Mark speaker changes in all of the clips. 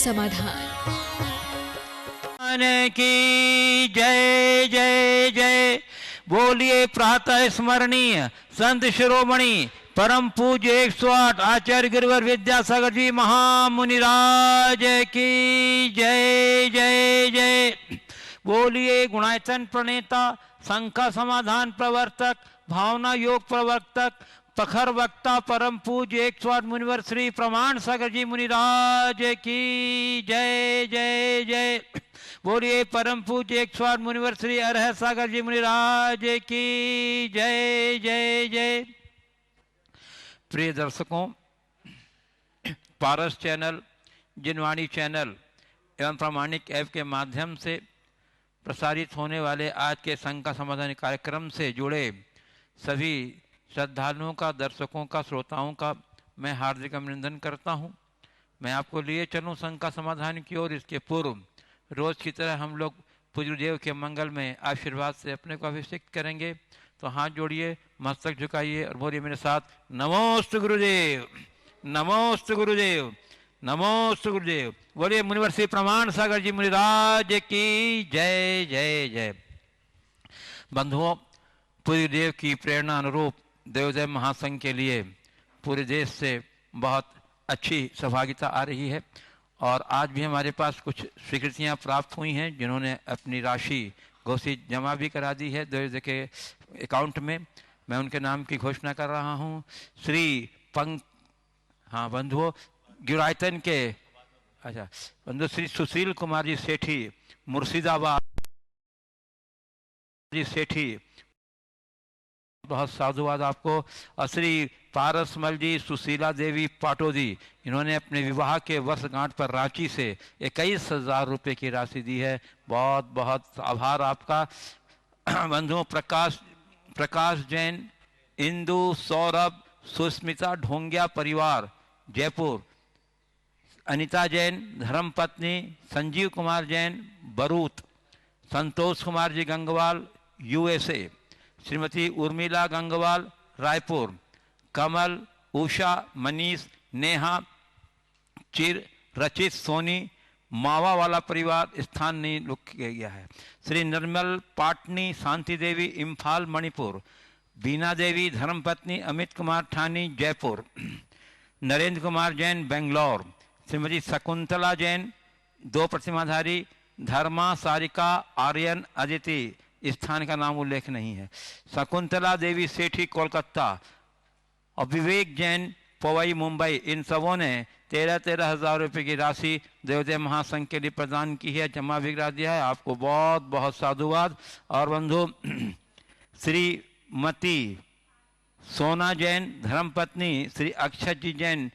Speaker 1: समाधान
Speaker 2: की जय जय जय। बोलिए प्रातः स्मरणीय संत शिरोमणि परम पूज्य 108 आचार्य गिरिवर विद्यासागर जी महामुनिराज की जय जय जय। बोलिए गुणायतन प्रणेता शंका समाधान प्रवर्तक भावना योग प्रवर्तक पखर वक्ता परम पूज्य 108 मुनिवर श्री प्रमाण सागर जी मुनिराज की जय जय जय। बोलिए परम पूज्य 108 मुनिवर श्री अरहत सागर जी मुनिराज की जय जय जय। प्रिय दर्शकों, पारस चैनल, जिनवाणी चैनल एवं प्रामाणिक ऐप के माध्यम से प्रसारित होने वाले आज के शंका समाधान कार्यक्रम से जुड़े सभी श्रद्धालुओं का, दर्शकों का, श्रोताओं का मैं हार्दिक अभिनंदन करता हूं। मैं आपको लिए चलूं शंका समाधान की ओर। इसके पूर्व रोज की तरह हम लोग पूज्य गुरुदेव के मंगल में आशीर्वाद से अपने को अभिषेक करेंगे। तो हाथ जोड़िए, मस्तक झुकाइए और बोलिए मेरे साथ, नमोस्तु गुरुदेव, नमोस्तु गुरुदेव, नमोस्तु गुरुदेव। बोलिए मुनिवर श्री प्रमाण सागर जी मुनिराज की जय जय जय। बंधुओं, पूज्य देव की प्रेरणा अनुरूप देवोदय महासंघ के लिए पूरे देश से बहुत अच्छी सहभागिता आ रही है और आज भी हमारे पास कुछ स्वीकृतियां प्राप्त हुई हैं जिन्होंने अपनी राशि घोषित जमा भी करा दी है देवोदय के अकाउंट में। मैं उनके नाम की घोषणा कर रहा हूं। श्री बंधुओं, गिरायतन के बंधु श्री सुशील कुमार जी सेठी मुर्शिदाबाद जी सेठी, बहुत साधुवाद आपको। और श्री पारसमल जी सुशीला देवी पाटोदी, इन्होंने अपने विवाह के वर्षगांठ पर रांची से 21,000 रुपये की राशि दी है। बहुत बहुत आभार आपका। बंधुओं, प्रकाश जैन, इंदु, सौरभ, सुस्मिता ढोंगिया परिवार जयपुर, अनिता जैन धर्मपत्नी, संजीव कुमार जैन बरूत, संतोष कुमार जी गंगवाल USA, श्रीमती उर्मिला गंगवाल रायपुर, कमल, उषा, मनीष, नेहा, चिर, रचित, सोनी, मावा वाला परिवार स्थान नहीं लिख गया है। श्री निर्मल पाटनी शांति देवी इम्फाल मणिपुर, बीना देवी धर्मपत्नी अमित कुमार ठानी जयपुर, नरेंद्र कुमार जैन बेंगलोर, श्रीमती शकुंतला जैन 2 प्रतिमाधारी, धर्मा सारिका आर्यन अदिति, स्थान का नाम उल्लेख नहीं है, शकुंतला देवी सेठी कोलकाता और विवेक जैन पवई मुंबई। इन सबों ने 13,000 रुपये की राशि देवोदय महासंघ के लिए प्रदान की है, जमा भी करा दिया है। आपको बहुत बहुत साधुवाद। और बंधु, श्रीमती सोना जैन धर्मपत्नी श्री अक्षत जी जैन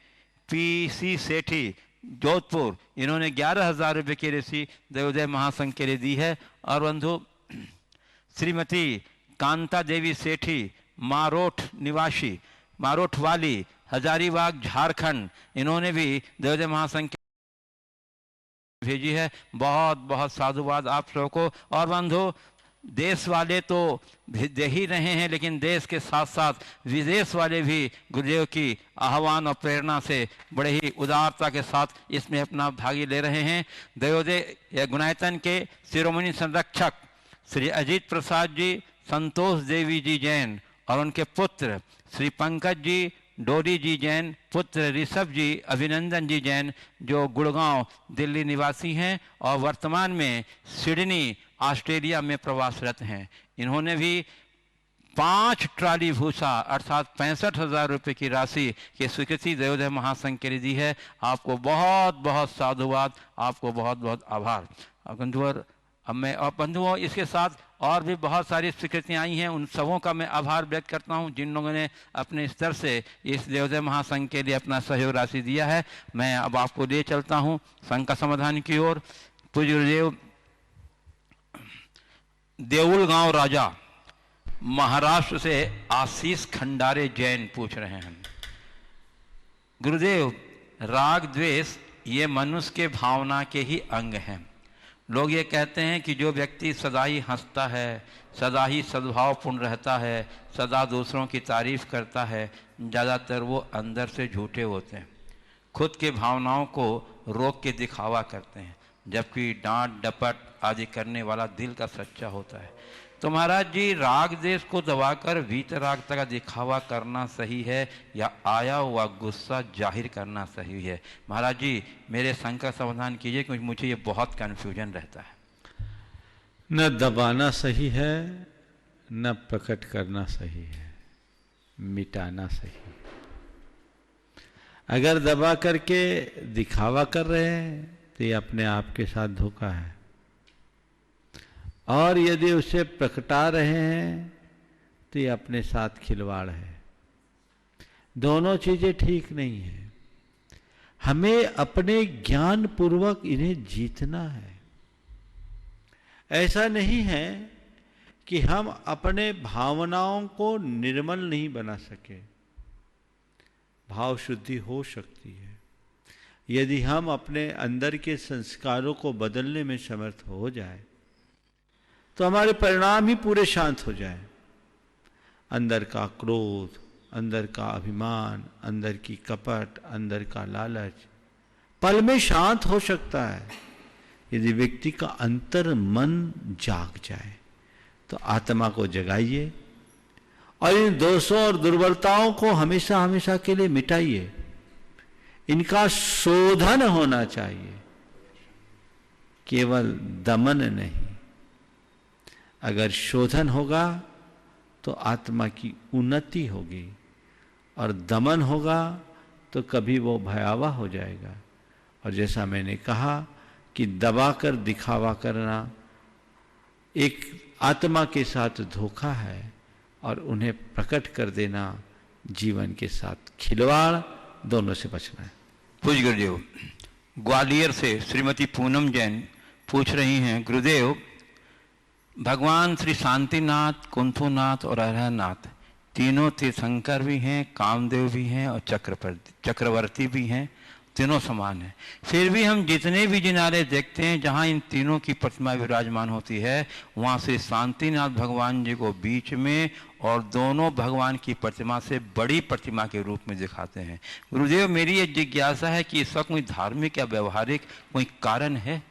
Speaker 2: PC सेठी जोधपुर, इन्होंने 11,000 रुपये की राशि देवोदय महासंघ के लिए दी है। और बंधु, श्रीमती कांता देवी सेठी मारोठ निवासी, मारोठ वाली, हजारीबाग झारखंड, इन्होंने भी देवोदय महासंघ भेजी है। बहुत बहुत साधुवाद आप सबको को। और बंधु, देश वाले तो दे ही रहे हैं, लेकिन देश के साथ साथ विदेश वाले भी गुरुदेव की आह्वान और प्रेरणा से बड़े ही उदारता के साथ इसमें अपना भागी ले रहे हैं। देवोदय गुणायतन के शिरोमणि संरक्षक श्री अजीत प्रसाद जी, संतोष देवी जी जैन और उनके पुत्र श्री पंकज जी, डोरी जी जैन, पुत्र ऋषभ जी, अभिनंदन जी जैन, जो गुड़गांव दिल्ली निवासी हैं और वर्तमान में सिडनी ऑस्ट्रेलिया में प्रवासरत हैं। इन्होंने भी 5 ट्राली भूसा अर्थात 65,000 रुपये की राशि की स्वीकृति देवोदय महासंघ के लिए दी है। आपको बहुत बहुत साधुवाद, आपको बहुत बहुत आभार। बंधुओं, इसके साथ और भी बहुत सारी स्वीकृतियाँ आई हैं, उन सबों का मैं आभार व्यक्त करता हूं जिन लोगों ने अपने स्तर से इस देवोदय महासंघ के लिए अपना सहयोग राशि दिया है। मैं अब आपको ले चलता हूं संघ का समाधान की ओर। पूज्य गुरुदेव देउल गांव राजा महाराष्ट्र से आशीष खंडारे जैन पूछ रहे हैं, गुरुदेव राग द्वेष ये मनुष्य के भावना के ही अंग हैं। लोग ये कहते हैं कि जो व्यक्ति सदा ही हंसता है, सदा ही सद्भावपूर्ण रहता है, सदा दूसरों की तारीफ करता है, ज़्यादातर वो अंदर से झूठे होते हैं। खुद के भावनाओं को रोक के दिखावा करते हैं, जबकि डांट डपट आदि करने वाला दिल का सच्चा होता है। तो महाराज जी, राग देश को दबाकर वीतरागता का दिखावा करना सही है या आया हुआ गुस्सा जाहिर करना सही है? महाराज जी, मेरे शंका समाधान कीजिए, क्योंकि मुझे ये बहुत कन्फ्यूजन रहता है।
Speaker 1: न दबाना सही है, न प्रकट करना सही है, मिटाना सही है। अगर दबा करके दिखावा कर रहे हैं तो ये अपने आप के साथ धोखा है, और यदि उसे प्रकटा रहे हैं तो ये अपने साथ खिलवाड़ है। दोनों चीजें ठीक नहीं है। हमें अपने ज्ञान पूर्वक इन्हें जीतना है। ऐसा नहीं है कि हम अपने भावनाओं को निर्मल नहीं बना सके। भाव शुद्धि हो सकती है यदि हम अपने अंदर के संस्कारों को बदलने में समर्थ हो जाए, तो हमारे परिणाम ही पूरे शांत हो जाए। अंदर का क्रोध, अंदर का अभिमान, अंदर की कपट, अंदर का लालच पल में शांत हो सकता है यदि व्यक्ति का अंतर मन जाग जाए। तो आत्मा को जगाइए और इन दोषों और दुर्बलताओं को हमेशा हमेशा के लिए मिटाइए। इनका शोधन होना चाहिए, केवल दमन नहीं। अगर शोधन होगा तो आत्मा की उन्नति होगी, और दमन होगा तो कभी वो भयावह हो जाएगा। और जैसा मैंने कहा कि दबाकर दिखावा करना एक आत्मा के साथ धोखा है, और उन्हें प्रकट कर देना जीवन के साथ खिलवाड़। दोनों से बचना है।
Speaker 2: पूज्य गुरुदेव, ग्वालियर से श्रीमती पूनम जैन पूछ रही हैं, गुरुदेव, भगवान श्री शांतिनाथ, कुंथुनाथ और अरहनाथ तीनों तीर्थंकर भी हैं, कामदेव भी हैं और चक्रवर्ती भी हैं, तीनों समान हैं। फिर भी हम जितने भी जिनारे देखते हैं जहाँ इन तीनों की प्रतिमा विराजमान होती है, वहाँ श्री शांतिनाथ भगवान जी को बीच में और दोनों भगवान की प्रतिमा से बड़ी प्रतिमा के रूप में दिखाते हैं। गुरुदेव, मेरी ये जिज्ञासा है कि इसका कोई धार्मिक या व्यवहारिक कोई कारण है?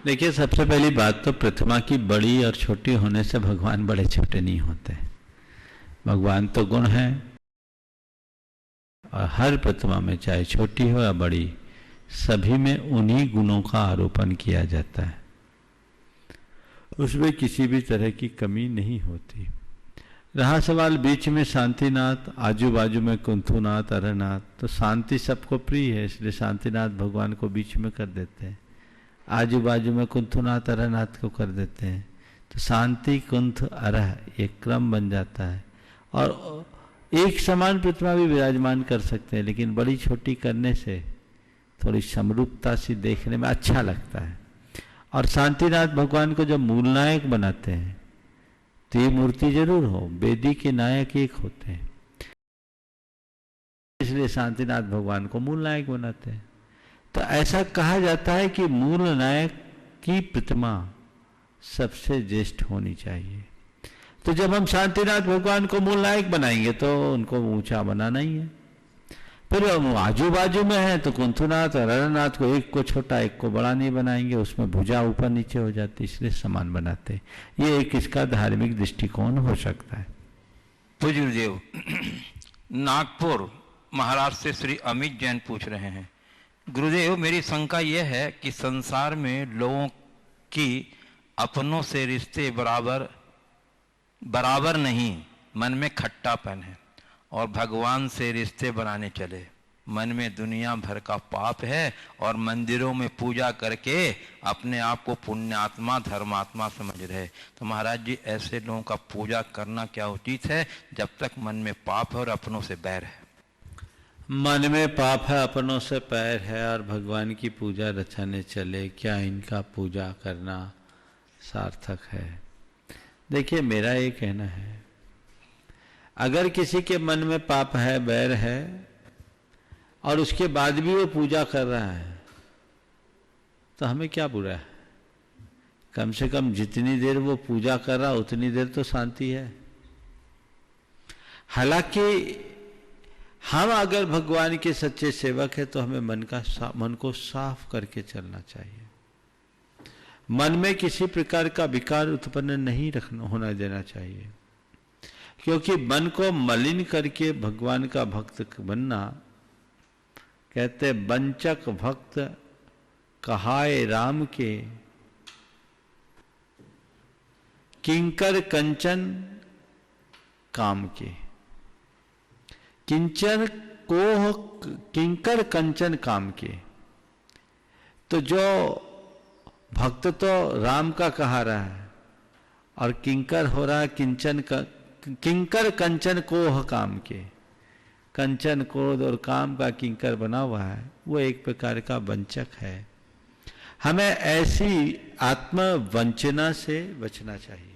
Speaker 1: देखिए, सबसे पहली बात तो प्रतिमा की बड़ी और छोटी होने से भगवान बड़े छोटे नहीं होते। भगवान तो गुण है, और हर प्रतिमा में चाहे छोटी हो या बड़ी, सभी में उन्हीं गुणों का आरोपण किया जाता है। उसमें किसी भी तरह की कमी नहीं होती। रहा सवाल बीच में शांतिनाथ, आजू बाजू में कुंथुनाथ, अरहनाथ, तो शांति सबको प्रिय है, इसलिए शांतिनाथ भगवान को बीच में कर देते हैं, आजू बाजू में कुंथुनाथ अरहनाथ को कर देते हैं। तो शांति कुंथ अरह एक क्रम बन जाता है। और एक समान प्रतिमा भी विराजमान कर सकते हैं, लेकिन बड़ी छोटी करने से थोड़ी समरूपता सी देखने में अच्छा लगता है। और शांतिनाथ भगवान को जब मूल नायक बनाते हैं तो ये मूर्ति जरूर हो, वेदी के नायक एक होते हैं, इसलिए शांतिनाथ भगवान को मूल नायक बनाते हैं। तो ऐसा कहा जाता है कि मूल नायक की प्रतिमा सबसे ज्येष्ठ होनी चाहिए। तो जब हम शांतिनाथ भगवान को मूल नायक बनाएंगे तो उनको ऊंचा बनाना ही है। फिर आजू बाजू में है तो कुंथुनाथ और अरहनाथ को एक को छोटा एक को बड़ा नहीं बनाएंगे, उसमें भुजा ऊपर नीचे हो जाती, इसलिए समान बनाते। ये एक इसका धार्मिक दृष्टिकोण हो सकता है।
Speaker 2: पूज्य गुरुदेव, नागपुर महाराष्ट्र से श्री अमित जैन पूछ रहे हैं, गुरुदेव, मेरी शंका यह है कि संसार में लोगों की अपनों से रिश्ते बराबर नहीं, मन में खट्टापन है, और भगवान से रिश्ते बनाने चले, मन में दुनिया भर का पाप है, और मंदिरों में पूजा करके अपने आप को पुण्यात्मा धर्मात्मा समझ रहे। तो महाराज जी, ऐसे लोगों का पूजा करना क्या उचित है जब तक मन में पाप है और अपनों से बैर है?
Speaker 1: मन में पाप है, अपनों से पैर है, और भगवान की पूजा रचाने चले, क्या इनका पूजा करना सार्थक है? देखिए, मेरा ये कहना है, अगर किसी के मन में पाप है, बैर है, और उसके बाद भी वो पूजा कर रहा है, तो हमें क्या बुरा है? कम से कम जितनी देर वो पूजा कर रहा उतनी देर तो शांति है। हालांकि हम अगर भगवान के सच्चे सेवक हैं तो हमें मन को साफ करके चलना चाहिए। मन में किसी प्रकार का विकार उत्पन्न नहीं होना देना चाहिए, क्योंकि मन को मलिन करके भगवान का भक्त बनना, कहते वंचक भक्त कहाए राम के, किंकर कंचन काम के। किंकर कंचन काम के। तो जो भक्त तो राम का कहा रहा है और किंकर हो रहा है किंकर कंचन कोह काम के। कंचन क्रोध और काम का किंकर बना हुआ है, वो एक प्रकार का वंचक है। हमें ऐसी आत्मवंचना से बचना चाहिए।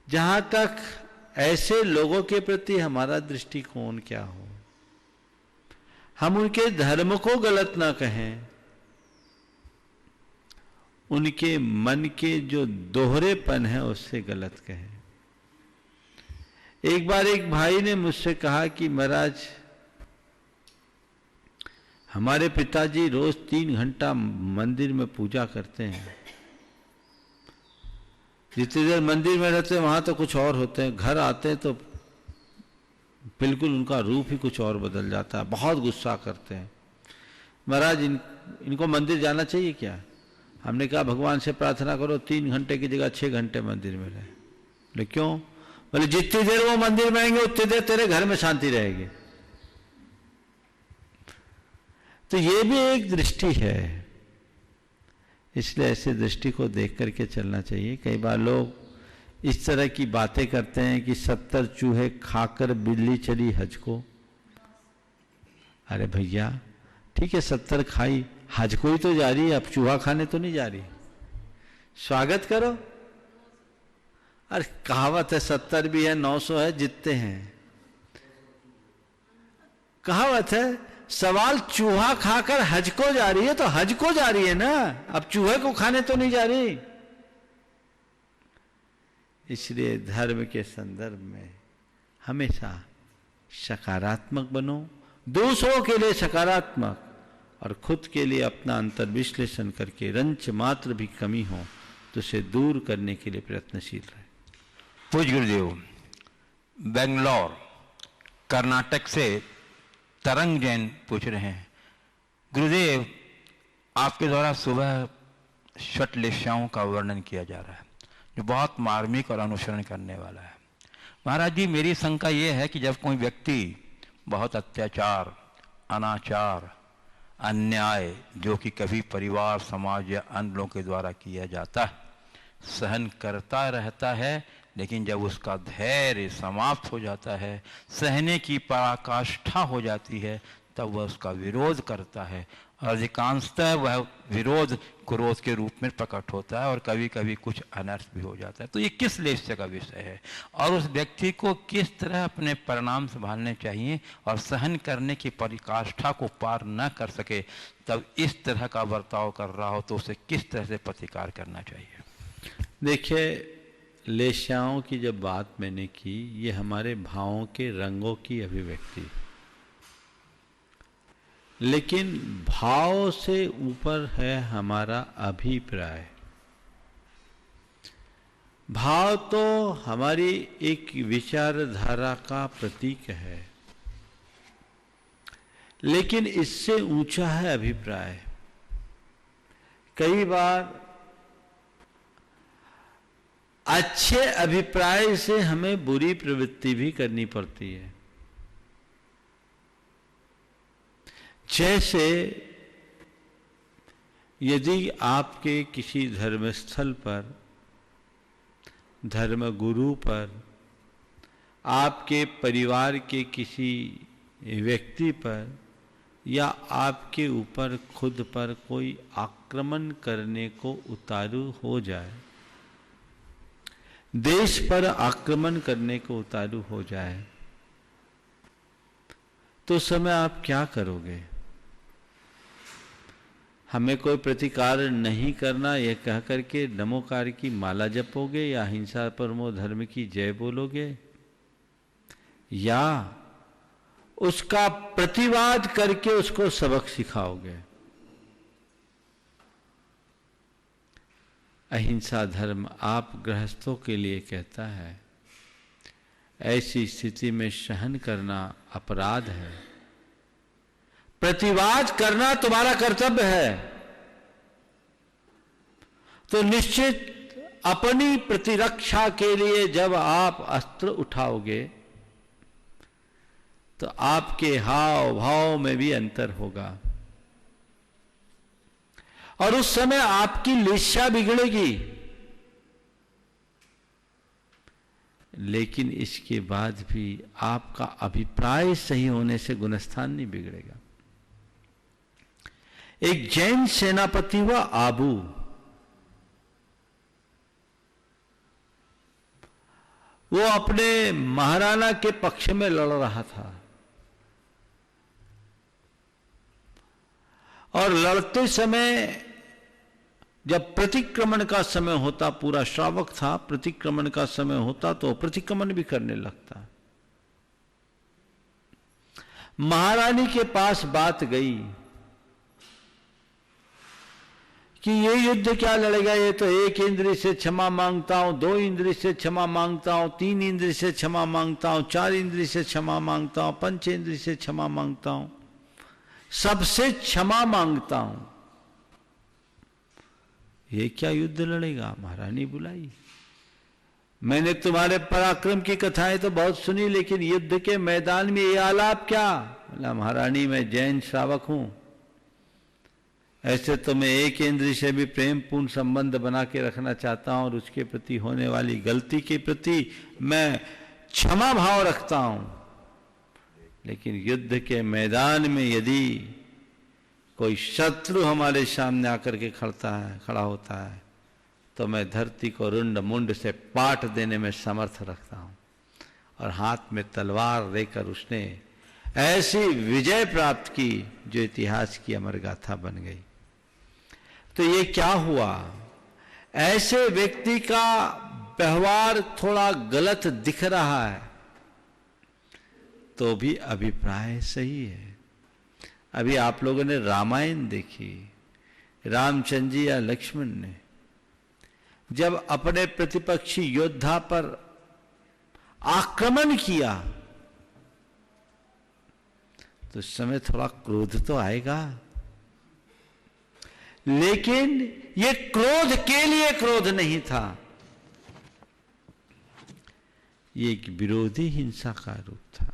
Speaker 1: जहां तक ऐसे लोगों के प्रति हमारा दृष्टिकोण क्या हो, हम उनके धर्म को गलत ना कहें, उनके मन के जो दोहरेपन है उससे गलत कहें। एक बार एक भाई ने मुझसे कहा कि महाराज, हमारे पिताजी रोज 3 घंटा मंदिर में पूजा करते हैं। जितनी देर मंदिर में रहते हैं वहां तो कुछ और होते हैं, घर आते हैं तो बिल्कुल उनका रूप ही कुछ और बदल जाता है, बहुत गुस्सा करते हैं। महाराज इनको मंदिर जाना चाहिए क्या? हमने कहा भगवान से प्रार्थना करो 3 घंटे की जगह 6 घंटे मंदिर में रहे। बोले क्यों? बोले जितनी देर वो मंदिर में आएंगे उतनी देर तेरे घर में शांति रहेगी। तो ये भी एक दृष्टि है, इसलिए ऐसे दृष्टि को देख करके चलना चाहिए। कई बार लोग इस तरह की बातें करते हैं कि 70 चूहे खाकर बिल्ली चली हज को। अरे भैया ठीक है, 70 खाई, हज को ही तो जा रही है, अब चूहा खाने तो नहीं जा रही। स्वागत करो। अरे कहावत है 70 भी है 900 है, जितते हैं। कहावत है, सवाल चूहा खाकर हज को जा रही है तो हज को जा रही है ना, अब चूहे को खाने तो नहीं जा रही। इसलिए धर्म के संदर्भ में हमेशा सकारात्मक बनो, दूसरों के लिए सकारात्मक, और खुद के लिए अपना अंतर्विश्लेषण करके रंच मात्र भी कमी हो तो उसे दूर करने के लिए प्रयत्नशील रहे।
Speaker 2: पूज्य गुरुदेव, बेंगलोर कर्नाटक से तरंग जैन पूछ रहे हैं, गुरुदेव आपके द्वारा सुबह षट्लेशाओं का वर्णन किया जा रहा है जो बहुत मार्मिक और अनुसरण करने वाला है। महाराज जी, मेरी शंका ये है कि जब कोई व्यक्ति बहुत अत्याचार, अनाचार, अन्याय जो कि कभी परिवार, समाज या अन्य लोगों के द्वारा किया जाता है, सहन करता रहता है, लेकिन जब उसका धैर्य समाप्त हो जाता है, सहने की पराकाष्ठा हो जाती है, तब वह उसका विरोध करता है। अधिकांशतः वह विरोध क्रोध के रूप में प्रकट होता है और कभी कभी कुछ अनर्थ भी हो जाता है। तो ये किस लेस्य का विषय है और उस व्यक्ति को किस तरह अपने परिणाम संभालने चाहिए, और सहन करने की पराकाष्ठा को पार न कर सके तब इस तरह का बर्ताव कर रहा हो तो उसे किस तरह से प्रतिकार करना चाहिए?
Speaker 1: देखिए, लेशाओं की जब बात मैंने की, ये हमारे भावों के रंगों की अभिव्यक्ति, लेकिन भाव से ऊपर है हमारा अभिप्राय। भाव तो हमारी एक विचारधारा का प्रतीक है, लेकिन इससे ऊंचा है अभिप्राय। कई बार अच्छे अभिप्राय से हमें बुरी प्रवृत्ति भी करनी पड़ती है। जैसे यदि आपके किसी धर्मस्थल पर, धर्मगुरु पर, आपके परिवार के किसी व्यक्ति पर या आपके ऊपर खुद पर कोई आक्रमण करने को उतारू हो जाए, देश पर आक्रमण करने को उतारू हो जाए, तो उस समय आप क्या करोगे? हमें कोई प्रतिकार नहीं करना यह कह करके नमोकार की माला जपोगे या हिंसा परमो धर्म की जय बोलोगे, या उसका प्रतिवाद करके उसको सबक सिखाओगे। अहिंसा धर्म आप गृहस्थों के लिए कहता है, ऐसी स्थिति में सहन करना अपराध है, प्रतिवाद करना तुम्हारा कर्तव्य है। तो निश्चित अपनी प्रतिरक्षा के लिए जब आप अस्त्र उठाओगे तो आपके हाव भाव में भी अंतर होगा और उस समय आपकी लिस्सा बिगड़ेगी, लेकिन इसके बाद भी आपका अभिप्राय सही होने से गुणस्थान नहीं बिगड़ेगा। एक जैन सेनापति हुआ आबू, वो अपने महाराणा के पक्ष में लड़ रहा था और लड़ते समय जब प्रतिक्रमण का समय होता, पूरा श्रावक था, प्रतिक्रमण का समय होता तो प्रतिक्रमण भी करने लगता। महारानी के पास बात गई कि ये युद्ध क्या लड़ेगा, ये तो एक इंद्रिय से क्षमा मांगता हूं, 2 इंद्रिय से क्षमा मांगता हूं, 3 इंद्रिय से क्षमा मांगता हूं, 4 इंद्रिय से क्षमा मांगता हूं, 5 इंद्रिय से क्षमा मांगता हूं, सबसे क्षमा मांगता हूं। ये क्या युद्ध लड़ेगा? महारानी बुलाई, मैंने तुम्हारे पराक्रम की कथाएं तो बहुत सुनी, लेकिन युद्ध के मैदान में ये आलाप क्या? बोला, महारानी मैं जैन श्रावक हूं, ऐसे तो मैं एक इंद्रिय से भी प्रेम पूर्ण संबंध बना के रखना चाहता हूं और उसके प्रति होने वाली गलती के प्रति मैं क्षमा भाव रखता हूं, लेकिन युद्ध के मैदान में यदि कोई शत्रु हमारे सामने आकर के खड़ा होता है तो मैं धरती को रुंड मुंड से पाट देने में समर्थ रखता हूं। और हाथ में तलवार लेकर उसने ऐसी विजय प्राप्त की जो इतिहास की अमर गाथा बन गई। तो ये क्या हुआ? ऐसे व्यक्ति का व्यवहार थोड़ा गलत दिख रहा है तो भी अभिप्राय सही है। अभी आप लोगों ने रामायण देखी, रामचंद्र जी या लक्ष्मण ने जब अपने प्रतिपक्षी योद्धा पर आक्रमण किया तो उस समय थोड़ा क्रोध तो आएगा, लेकिन ये क्रोध के लिए क्रोध नहीं था, ये एक विरोधी हिंसा का रूप था।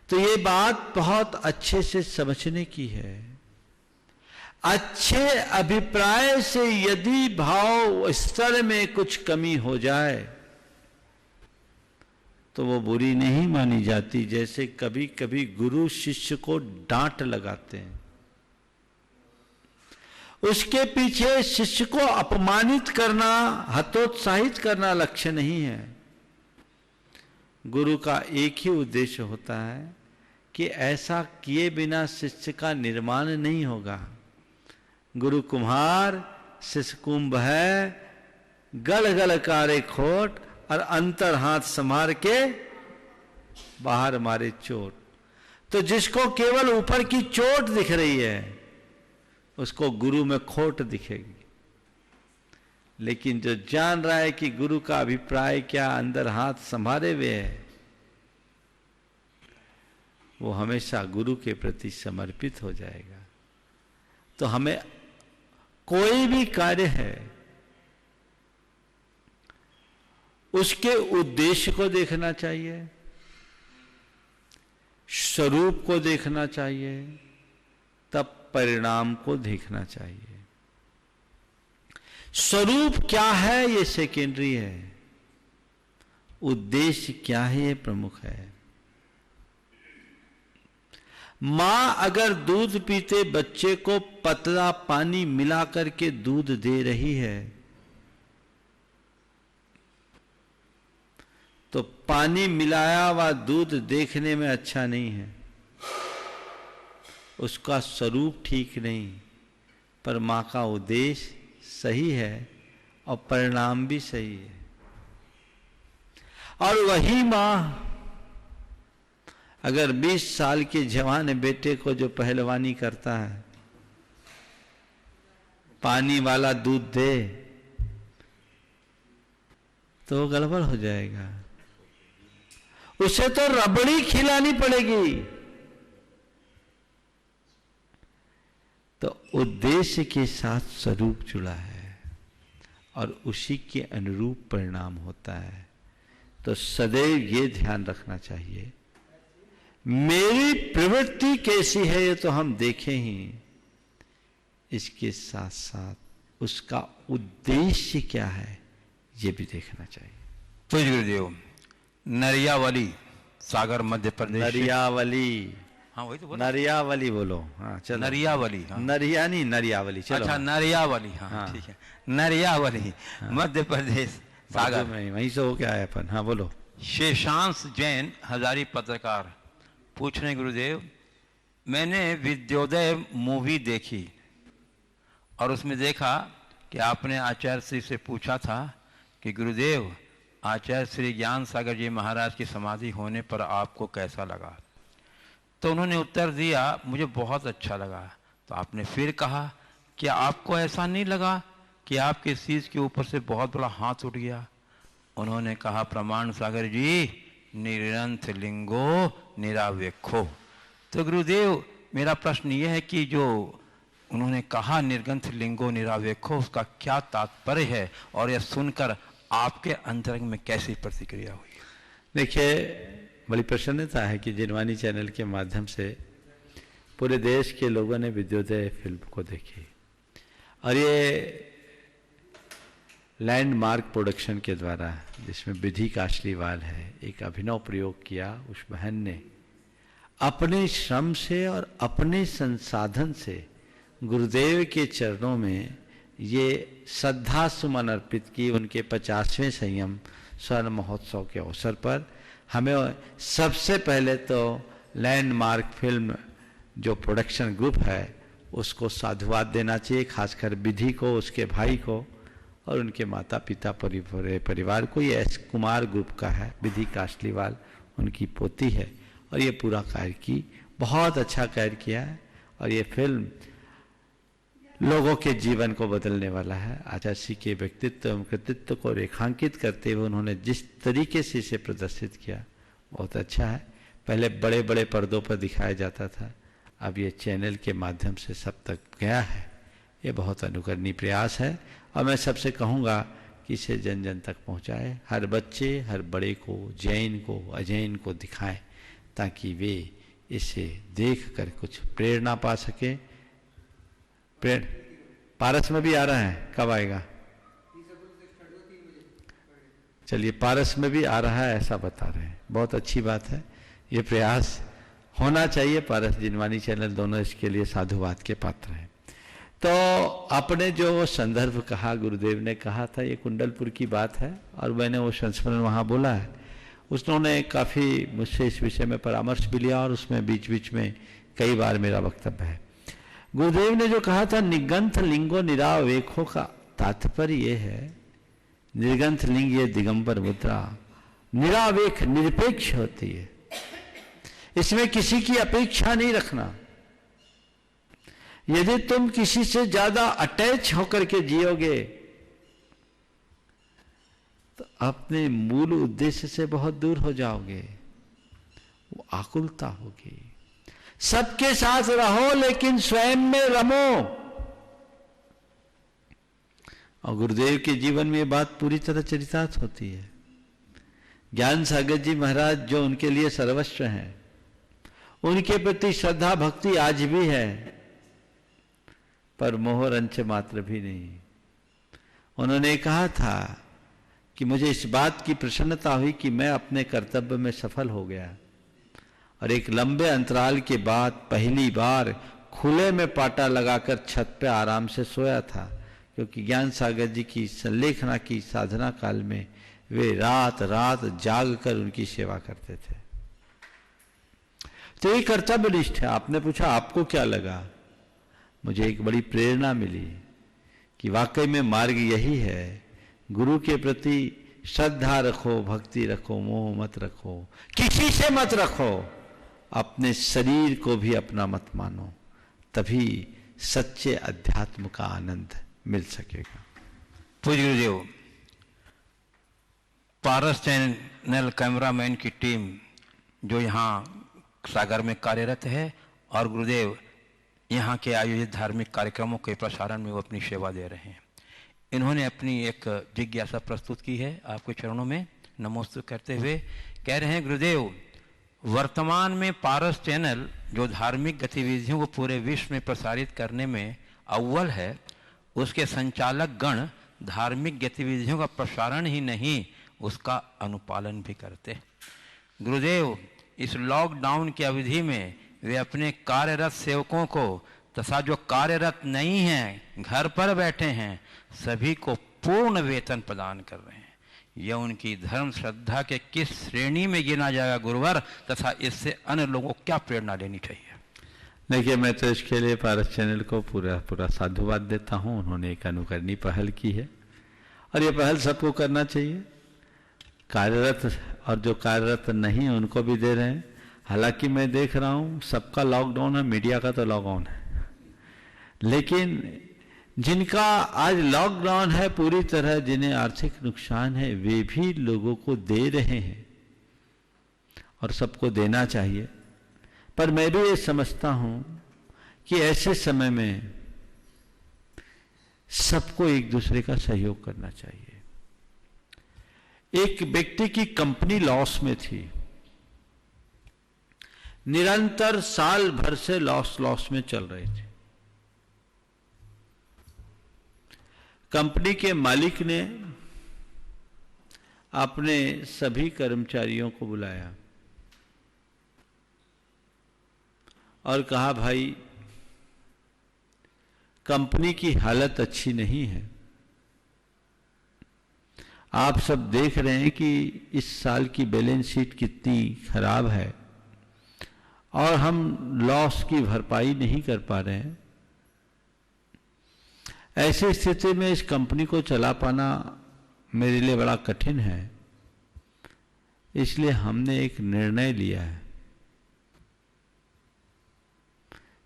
Speaker 1: तो ये बात बहुत अच्छे से समझने की है। अच्छे अभिप्राय से यदि भाव स्तर में कुछ कमी हो जाए तो वो बुरी नहीं मानी जाती। जैसे कभी कभी गुरु शिष्य को डांट लगाते हैं, उसके पीछे शिष्य को अपमानित करना, हतोत्साहित करना लक्ष्य नहीं है। गुरु का एक ही उद्देश्य होता है कि ऐसा किए बिना शिष्य का निर्माण नहीं होगा। गुरु कुम्हार, शिष्य कुंभ है, गल गल कारे खोट और अंतर हाथ संभार के बाहर मारे चोट। तो जिसको केवल ऊपर की चोट दिख रही है उसको गुरु में खोट दिखेगी, लेकिन जो जान रहा है कि गुरु का अभिप्राय क्या, अंदर हाथ संभाले हुए है, वो हमेशा गुरु के प्रति समर्पित हो जाएगा। तो हमें कोई भी कार्य है उसके उद्देश्य को देखना चाहिए, स्वरूप को देखना चाहिए, तब परिणाम को देखना चाहिए। स्वरूप क्या है ये सेकेंडरी है, उद्देश्य क्या है ये प्रमुख है। मां अगर दूध पीते बच्चे को पतला पानी मिला करके दूध दे रही है तो पानी मिलाया हुआ दूध देखने में अच्छा नहीं है, उसका स्वरूप ठीक नहीं, पर मां का उद्देश्य सही है और परिणाम भी सही है। और वही मां अगर 20 साल के जवान बेटे को जो पहलवानी करता है, पानी वाला दूध दे तो गड़बड़ हो जाएगा, उसे तो रबड़ी खिलानी पड़ेगी। तो उद्देश्य के साथ स्वरूप जुड़ा है और उसी के अनुरूप परिणाम होता है। तो सदैव ये ध्यान रखना चाहिए, मेरी प्रवृत्ति कैसी है ये तो हम देखें ही, इसके साथ साथ उसका उद्देश्य क्या है ये भी देखना चाहिए।
Speaker 2: तो गुरुदेव, नरियावली, सागर, मध्य प्रदेश।
Speaker 1: नरियावली,
Speaker 2: हाँ वही तो बोला,
Speaker 1: नरियावली बोलो। हाँ चलो,
Speaker 2: नरियावली। हाँ।
Speaker 1: नरिया नहीं, नरियावली। चलो,
Speaker 2: अच्छा, नरियावली। हाँ,
Speaker 1: हाँ।
Speaker 2: ठीक है, नरियावली। हाँ। मध्य प्रदेश, सागर
Speaker 1: में, वहीं से हो क्या है अपन। हाँ बोलो।
Speaker 2: शेषांश जैन, हजारी पत्रकार, पूछ रहे गुरुदेव, मैंने विद्योदय मूवी देखी और उसमें देखा कि आपने आचार्य श्री से पूछा था कि गुरुदेव, आचार्य श्री ज्ञान सागर जी महाराज की समाधि होने पर आपको कैसा लगा? तो उन्होंने उत्तर दिया, मुझे बहुत अच्छा लगा। तो आपने फिर कहा, क्या आपको ऐसा नहीं लगा कि आपके शीश के ऊपर से बहुत बड़ा हाथ उठ गया? उन्होंने कहा, प्रमाण सागर जी, निरंथ लिंगो निरावेखो। तो गुरुदेव, मेरा प्रश्न ये है कि जो उन्होंने कहा निर्गंथ लिंगो निरावेखो, उसका क्या तात्पर्य है और यह सुनकर आपके अंतरंग में कैसी प्रतिक्रिया हुई?
Speaker 1: देखिए, बड़ी प्रसन्नता है कि जिनवानी चैनल के माध्यम से पूरे देश के लोगों ने विद्योदय फिल्म को देखी और ये लैंडमार्क प्रोडक्शन के द्वारा, जिसमें विधि काशलीवाल है, एक अभिनव प्रयोग किया। उस बहन ने अपने श्रम से और अपने संसाधन से गुरुदेव के चरणों में ये श्रद्धा सुमन अर्पित की। उनके 50वें संयम स्वर्ण महोत्सव के अवसर पर हमें सबसे पहले तो लैंडमार्क फिल्म जो प्रोडक्शन ग्रुप है उसको साधुवाद देना चाहिए, खासकर विधि को, उसके भाई को और उनके माता पिता परिवार को। ये एस कुमार ग्रुप का है, विधि काशलीवाल उनकी पोती है और ये पूरा कार्य की, बहुत अच्छा कार्य किया है और ये फिल्म लोगों के जीवन को बदलने वाला है। आचार्य श्री के व्यक्तित्व एवं कृतित्व को रेखांकित करते हुए उन्होंने जिस तरीके से इसे प्रदर्शित किया बहुत अच्छा है। पहले बड़े बड़े पर्दों पर दिखाया जाता था, अब ये चैनल के माध्यम से सब तक गया है। ये बहुत अनुकरणीय प्रयास है और मैं सबसे कहूँगा कि इसे जन जन तक पहुँचाए। हर बच्चे, हर बड़े को, जैन को, अजैन को दिखाएं ताकि वे इसे देख कर कुछ प्रेरणा पा सके। पारस में भी आ रहा है, कब आएगा? चलिए, पारस में भी आ रहा है ऐसा बता रहे हैं, बहुत अच्छी बात है। ये प्रयास होना चाहिए। पारस जिनवानी चैनल दोनों इसके लिए साधुवाद के पात्र हैं। तो आपने जो संदर्भ कहा, गुरुदेव ने कहा था, ये कुंडलपुर की बात है और मैंने वो संस्मरण वहाँ बोला है। उसने काफ़ी मुझसे इस विषय में परामर्श भी लिया और उसमें बीच बीच में कई बार मेरा वक्तव्य है। गुरुदेव ने जो कहा था निगंथ लिंगो निरावेखो का तात्पर्य ये है, निर्गंथ लिंग ये दिगंबर मुद्रा निरावेख, निरपेक्ष होती है। इसमें किसी की अपेक्षा नहीं रखना। यदि तुम किसी से ज्यादा अटैच होकर के जियोगे तो अपने मूल उद्देश्य से बहुत दूर हो जाओगे, वो आकुलता होगी। सबके साथ रहो लेकिन स्वयं में रमो। और गुरुदेव के जीवन में ये बात पूरी तरह चरितार्थ होती है। ज्ञान सागर जी महाराज जो उनके लिए सर्वस्व हैं, उनके प्रति श्रद्धा भक्ति आज भी है, पर मोह रंच मात्र भी नहीं। उन्होंने कहा था कि मुझे इस बात की प्रसन्नता हुई कि मैं अपने कर्तव्य में सफल हो गया और एक लंबे अंतराल के बाद पहली बार खुले में पाटा लगाकर छत पे आराम से सोया था, क्योंकि ज्ञान सागर जी की संलेखना की साधना काल में वे रात रात जाग कर उनकी सेवा करते थे। तो ये कर्तव्यनिष्ठ है। आपने पूछा आपको क्या लगा? मुझे एक बड़ी प्रेरणा मिली कि वाकई में मार्ग यही है, गुरु के प्रति श्रद्धा रखो, भक्ति रखो, मोह मत रखो, किसी से मत रखो, अपने शरीर को भी अपना मत मानो, तभी सच्चे अध्यात्म का आनंद मिल सकेगा।
Speaker 2: पूज्य गुरुदेव, पारस चैनल कैमरामैन की टीम जो यहाँ सागर में कार्यरत है और गुरुदेव यहाँ के आयोजित धार्मिक कार्यक्रमों के प्रसारण में वो अपनी सेवा दे रहे हैं, इन्होंने अपनी एक जिज्ञासा प्रस्तुत की है आपके चरणों में नमोस्तु करते हुए। कह रहे हैं गुरुदेव, वर्तमान में पारस चैनल जो धार्मिक गतिविधियों को पूरे विश्व में प्रसारित करने में अव्वल है, उसके संचालक गण धार्मिक गतिविधियों का प्रसारण ही नहीं उसका अनुपालन भी करते। गुरुदेव, इस लॉकडाउन की अवधि में वे अपने कार्यरत सेवकों को तथा जो कार्यरत नहीं हैं, घर पर बैठे हैं, सभी को पूर्ण वेतन प्रदान कर रहे हैं। यह उनकी धर्म श्रद्धा के किस श्रेणी में गिना जाएगा गुरुवर, तथा इससे अन्य लोगों को क्या प्रेरणा लेनी चाहिए?
Speaker 1: देखिए, मैं तो इसके लिए पारस चैनल को पूरा साधुवाद देता हूँ। उन्होंने एक अनुकरणीय पहल की है और ये पहल सबको करना चाहिए, कार्यरत और जो कार्यरत नहीं है उनको भी दे रहे हैं। हालांकि मैं देख रहा हूँ सबका लॉकडाउन है, मीडिया का तो लॉकडाउन है, लेकिन जिनका आज लॉकडाउन है पूरी तरह, जिन्हें आर्थिक नुकसान है, वे भी लोगों को दे रहे हैं और सबको देना चाहिए। पर मैं भी ये समझता हूं कि ऐसे समय में सबको एक दूसरे का सहयोग करना चाहिए। एक व्यक्ति की कंपनी लॉस में थी, निरंतर साल भर से लॉस में चल रही थी। कंपनी के मालिक ने अपने सभी कर्मचारियों को बुलाया और कहा, भाई कंपनी की हालत अच्छी नहीं है, आप सब देख रहे हैं कि इस साल की बैलेंस शीट कितनी खराब है और हम लॉस की भरपाई नहीं कर पा रहे हैं। ऐसी स्थिति में इस कंपनी को चला पाना मेरे लिए बड़ा कठिन है, इसलिए हमने एक निर्णय लिया है।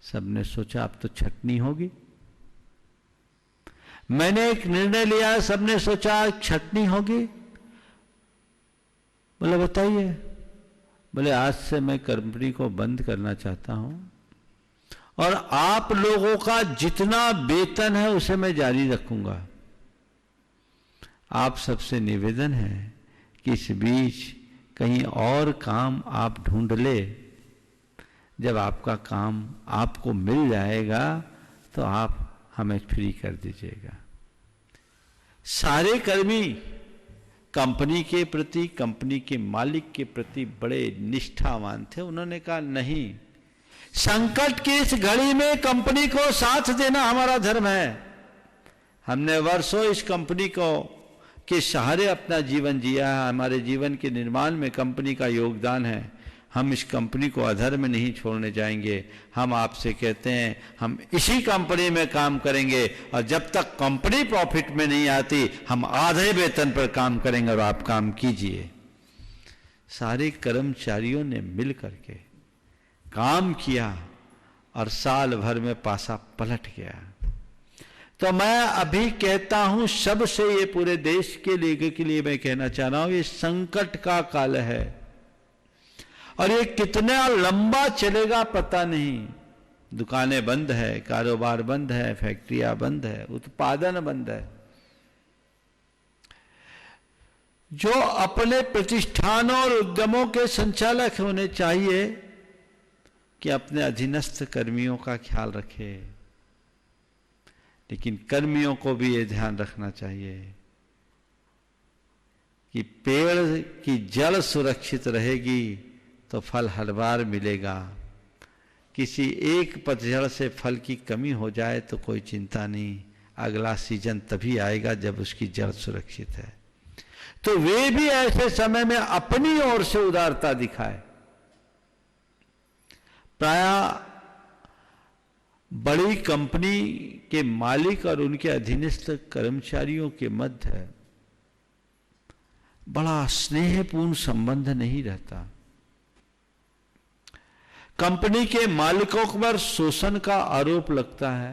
Speaker 1: सबने सोचा अब तो छटनी होगी। मैंने एक निर्णय लिया, सबने सोचा छटनी होगी। बोले बताइए। बोले आज से मैं कंपनी को बंद करना चाहता हूं और आप लोगों का जितना वेतन है उसे मैं जारी रखूंगा। आप सबसे निवेदन है कि इस बीच कहीं और काम आप ढूंढ ले। जब आपका काम आपको मिल जाएगा तो आप हमें फ्री कर दीजिएगा। सारे कर्मी कंपनी के प्रति, कंपनी के मालिक के प्रति बड़े निष्ठावान थे। उन्होंने कहा नहीं, संकट की इस घड़ी में कंपनी को साथ देना हमारा धर्म है। हमने वर्षों इस कंपनी को के सहारे अपना जीवन जिया है, हमारे जीवन के निर्माण में कंपनी का योगदान है। हम इस कंपनी को अधर में नहीं छोड़ने जाएंगे। हम आपसे कहते हैं हम इसी कंपनी में काम करेंगे और जब तक कंपनी प्रॉफिट में नहीं आती हम आधे वेतन पर काम करेंगे और आप काम कीजिए। सारे कर्मचारियों ने मिल करके काम किया और साल भर में पासा पलट गया। तो मैं अभी कहता हूं सबसे, ये पूरे देश के लिए मैं कहना चाह रहा हूं, ये संकट का काल है और ये कितना लंबा चलेगा पता नहीं। दुकानें बंद है, कारोबार बंद है, फैक्ट्रियां बंद है, उत्पादन बंद है। जो अपने प्रतिष्ठानों और उद्यमों के संचालक होने चाहिए कि अपने अधीनस्थ कर्मियों का ख्याल रखे, लेकिन कर्मियों को भी ये ध्यान रखना चाहिए कि पेड़ की जड़ सुरक्षित रहेगी तो फल हर बार मिलेगा। किसी एक पतझड़ से फल की कमी हो जाए तो कोई चिंता नहीं, अगला सीजन तभी आएगा जब उसकी जड़ सुरक्षित है। तो वे भी ऐसे समय में अपनी ओर से उदारता दिखाए। प्रायः बड़ी कंपनी के मालिक और उनके अधीनस्थ कर्मचारियों के मध्य बड़ा स्नेहपूर्ण संबंध नहीं रहता। कंपनी के मालिकों पर शोषण का आरोप लगता है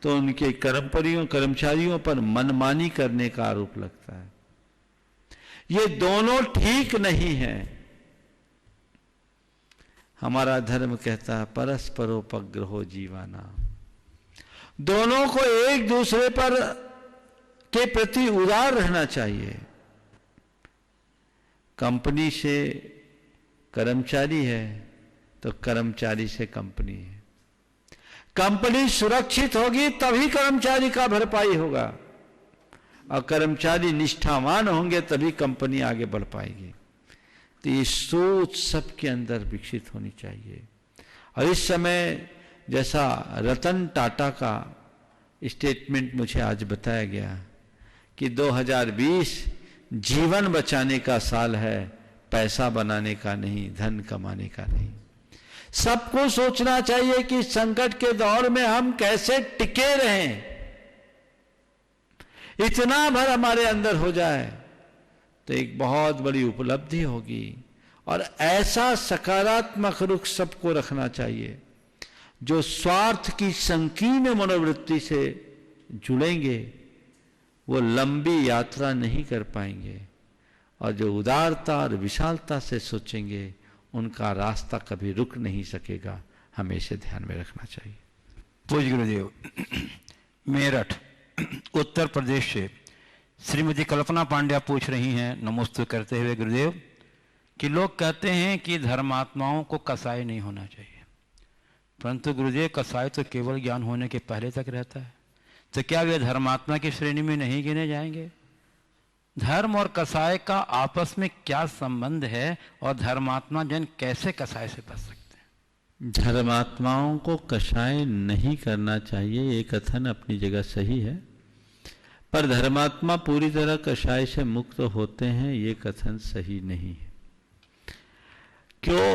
Speaker 1: तो उनके कर्मचारियों पर मनमानी करने का आरोप लगता है। ये दोनों ठीक नहीं है। हमारा धर्म कहता है परस्परोपग्रहो जीवाना, दोनों को एक दूसरे पर के प्रति उदार रहना चाहिए। कंपनी से कर्मचारी है तो कर्मचारी से कंपनी है। कंपनी सुरक्षित होगी तभी कर्मचारी का भरपाई होगा, और कर्मचारी निष्ठावान होंगे तभी कंपनी आगे बढ़ पाएगी। तो ये सोच सबके अंदर विकसित होनी चाहिए। और इस समय जैसा रतन टाटा का स्टेटमेंट मुझे आज बताया गया कि 2020 जीवन बचाने का साल है, पैसा बनाने का नहीं, धन कमाने का नहीं। सबको सोचना चाहिए कि संकट के दौर में हम कैसे टिके रहें। इतना भर हमारे अंदर हो जाए तो एक बहुत बड़ी उपलब्धि होगी। और ऐसा सकारात्मक रुख सबको रखना चाहिए। जो स्वार्थ की संकीर्ण मनोवृत्ति से जुड़ेंगे वो लंबी यात्रा नहीं कर पाएंगे, और जो उदारता और विशालता से सोचेंगे उनका रास्ता कभी रुक नहीं सकेगा। हमें इसे ध्यान में रखना चाहिए।
Speaker 2: पूज्य गुरुदेव, मेरठ उत्तर प्रदेश से श्रीमती कल्पना पांड्या पूछ रही हैं नमोस्तु करते हुए गुरुदेव कि लोग कहते हैं कि धर्मात्माओं को कसाई नहीं होना चाहिए, परंतु गुरुदेव कसाई तो केवल ज्ञान होने के पहले तक रहता है, तो क्या वे धर्मात्मा की श्रेणी में नहीं गिने जाएंगे? धर्म और कसाई का आपस में क्या संबंध है और धर्मात्मा जन कैसे कसाई से बच सकते हैं?
Speaker 1: धर्मात्माओं को कसाई नहीं करना चाहिए, ये कथन अपनी जगह सही है, पर धर्मात्मा पूरी तरह कसाई से मुक्त होते हैं ये कथन सही नहीं है। क्यों?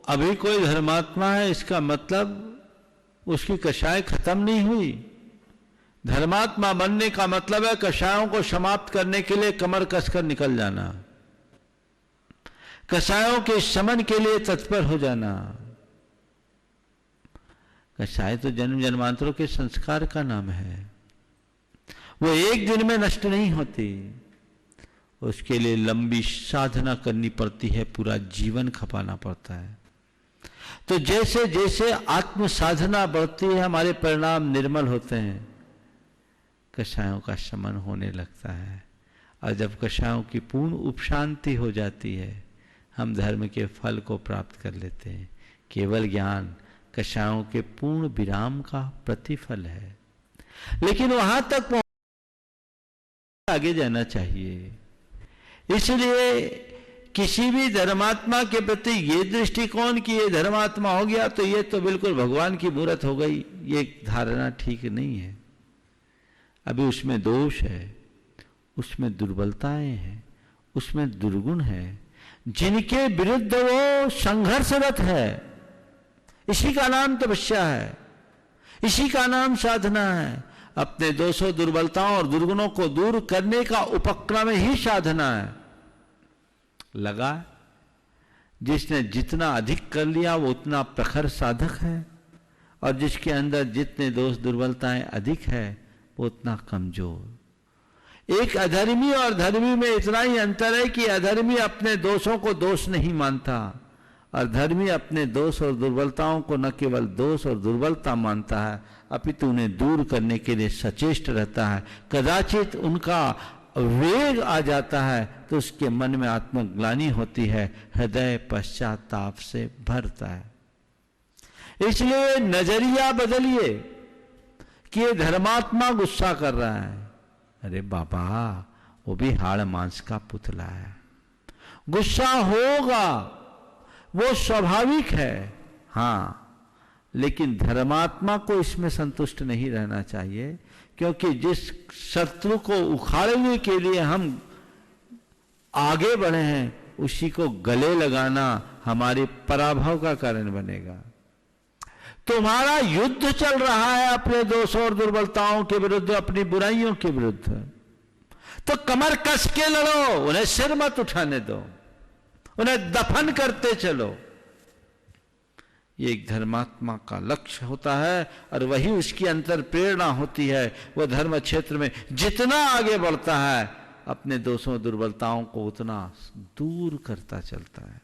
Speaker 1: अभी कोई धर्मात्मा है इसका मतलब उसकी कसाई खत्म नहीं हुई। धर्मात्मा बनने का मतलब है कसायों को समाप्त करने के लिए कमर कसकर निकल जाना, कसायों के शमन के लिए तत्पर हो जाना। कसाई तो जन्म जन्मांतरों के संस्कार का नाम है, वो एक दिन में नष्ट नहीं होती, उसके लिए लंबी साधना करनी पड़ती है, पूरा जीवन खपाना पड़ता है। तो जैसे जैसे आत्म साधना बढ़ती है हमारे परिणाम निर्मल होते हैं, कषायों का शमन होने लगता है, और जब कषायों की पूर्ण उपशांति हो जाती है हम धर्म के फल को प्राप्त कर लेते हैं। केवल ज्ञान कषायों के पूर्ण विराम का प्रतिफल है, लेकिन वहां तक आगे जाना चाहिए। इसलिए किसी भी धर्मात्मा के प्रति ये दृष्टिकोण कि ये धर्मात्मा हो गया तो ये तो बिल्कुल भगवान की मूर्त हो गई, ये धारणा ठीक नहीं है। अभी उसमें दोष है, उसमें दुर्बलताएं हैं, उसमें दुर्गुण है, जिनके विरुद्ध वो संघर्षरत है। इसी का नाम तपस्या है, इसी का नाम साधना है। अपने दोषों, दुर्बलताओं और दुर्गुणों को दूर करने का उपक्रम ही साधना है। लगा जिसने जितना अधिक कर लिया वो उतना प्रखर साधक है, और जिसके अंदर जितने दोष दुर्बलताएं अधिक है वो उतना कमजोर। एक अधर्मी और धर्मी में इतना ही अंतर है कि अधर्मी अपने दोषों को दोष नहीं मानता, और धर्मी अपने दोष और दुर्बलताओं को न केवल दोष और दुर्बलता मानता है अपितु उन्हें दूर करने के लिए सचेष्ट रहता है। कदाचित उनका वेग आ जाता है तो उसके मन में आत्मग्लानि होती है, हृदय पश्चाताप से भरता है। इसलिए नजरिया बदलिए कि ये धर्मात्मा गुस्सा कर रहा है। अरे बाबा, वो भी हाड़ मांस का पुतला है, गुस्सा होगा, वो स्वाभाविक है। हाँ, लेकिन धर्मात्मा को इसमें संतुष्ट नहीं रहना चाहिए, क्योंकि जिस शत्रु को उखाड़ने के लिए हम आगे बढ़े हैं उसी को गले लगाना हमारे पराभव का कारण बनेगा। तुम्हारा युद्ध चल रहा है अपने दोषों और दुर्बलताओं के विरुद्ध, अपनी बुराइयों के विरुद्ध, तो कमर कस के लड़ो, उन्हें सिर मत उठाने दो, उन्हें दफन करते चलो। ये एक धर्मात्मा का लक्ष्य होता है और वही उसकी अंतर प्रेरणा होती है। वह धर्म क्षेत्र में जितना आगे बढ़ता है अपने दोषों दुर्बलताओं को उतना दूर करता चलता है।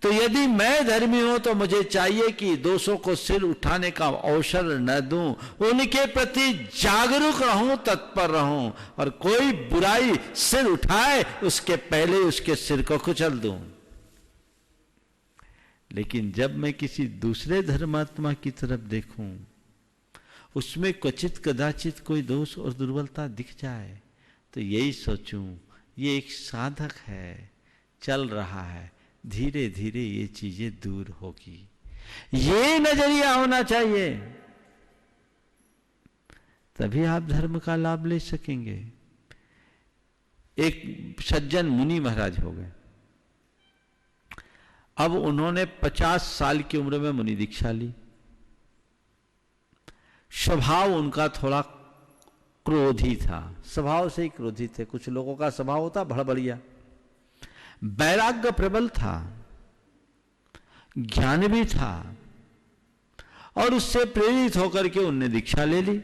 Speaker 1: तो यदि मैं धर्मी हूं तो मुझे चाहिए कि दोषों को सिर उठाने का अवसर न दूं, उनके प्रति जागरूक रहूं, तत्पर रहूं, और कोई बुराई सिर उठाए उसके पहले उसके सिर को कुचल दूं। लेकिन जब मैं किसी दूसरे धर्मात्मा की तरफ देखूं, उसमें क्वचित कदाचित कोई दोष और दुर्बलता दिख जाए, तो यही सोचूं ये एक साधक है, चल रहा है, धीरे धीरे ये चीजें दूर होगी। ये नजरिया होना चाहिए, तभी आप धर्म का लाभ ले सकेंगे। एक सज्जन मुनि महाराज हो गए। अब उन्होंने 50 साल की उम्र में मुनि दीक्षा ली। स्वभाव उनका थोड़ा क्रोधी था, स्वभाव से ही क्रोधी थे। कुछ लोगों का स्वभाव होता भड़बड़िया। वैराग्य प्रबल था, ज्ञान भी था, और उससे प्रेरित होकर के उनने दीक्षा ले ली।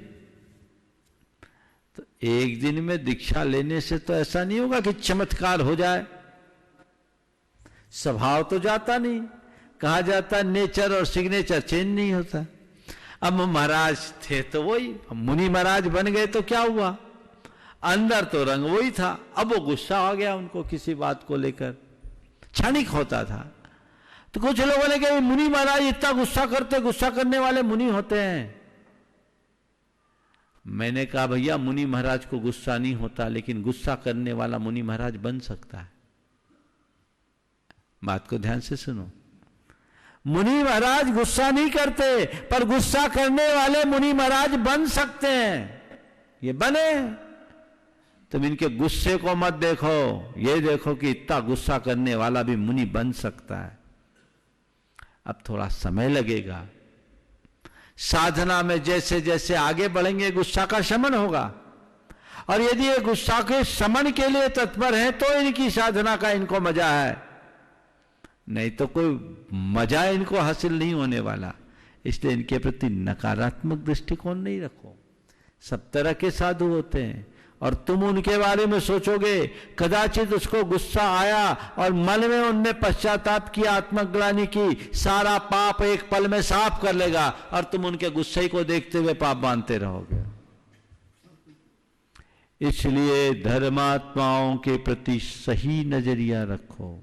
Speaker 1: तो एक दिन में दीक्षा लेने से तो ऐसा नहीं होगा कि चमत्कार हो जाए। स्वभाव तो जाता नहीं, कहा जाता नेचर और सिग्नेचर चेंज नहीं होता। अब महाराज थे तो वही, मुनि महाराज बन गए तो क्या हुआ, अंदर तो रंग वही था। अब वो गुस्सा आ गया उनको किसी बात को लेकर, क्षणिक होता था। तो कुछ लोगों ने कहा मुनि महाराज इतना गुस्सा करते, गुस्सा करने वाले मुनि होते हैं। मैंने कहा भैया मुनि महाराज को गुस्सा नहीं होता, लेकिन गुस्सा करने वाला मुनि महाराज बन सकता है। बात को ध्यान से सुनो। मुनि महाराज गुस्सा नहीं करते, पर गुस्सा करने वाले मुनि महाराज बन सकते हैं। ये बने। तुम इनके गुस्से को मत देखो, ये देखो कि इतना गुस्सा करने वाला भी मुनि बन सकता है। अब थोड़ा समय लगेगा। साधना में जैसे जैसे आगे बढ़ेंगे गुस्सा का शमन होगा, और यदि ये गुस्सा के शमन के लिए तत्पर है तो इनकी साधना का इनको मजा है, नहीं तो कोई मजा इनको हासिल नहीं होने वाला। इसलिए इनके प्रति नकारात्मक दृष्टिकोण नहीं रखो। सब तरह के साधु होते हैं, और तुम उनके बारे में सोचोगे, कदाचित उसको गुस्सा आया और मन में उनने पश्चाताप किया, आत्मग्लानि की, सारा पाप एक पल में साफ कर लेगा, और तुम उनके गुस्से को देखते हुए पाप बांधते रहोगे। इसलिए धर्मात्माओं के प्रति सही नजरिया रखो।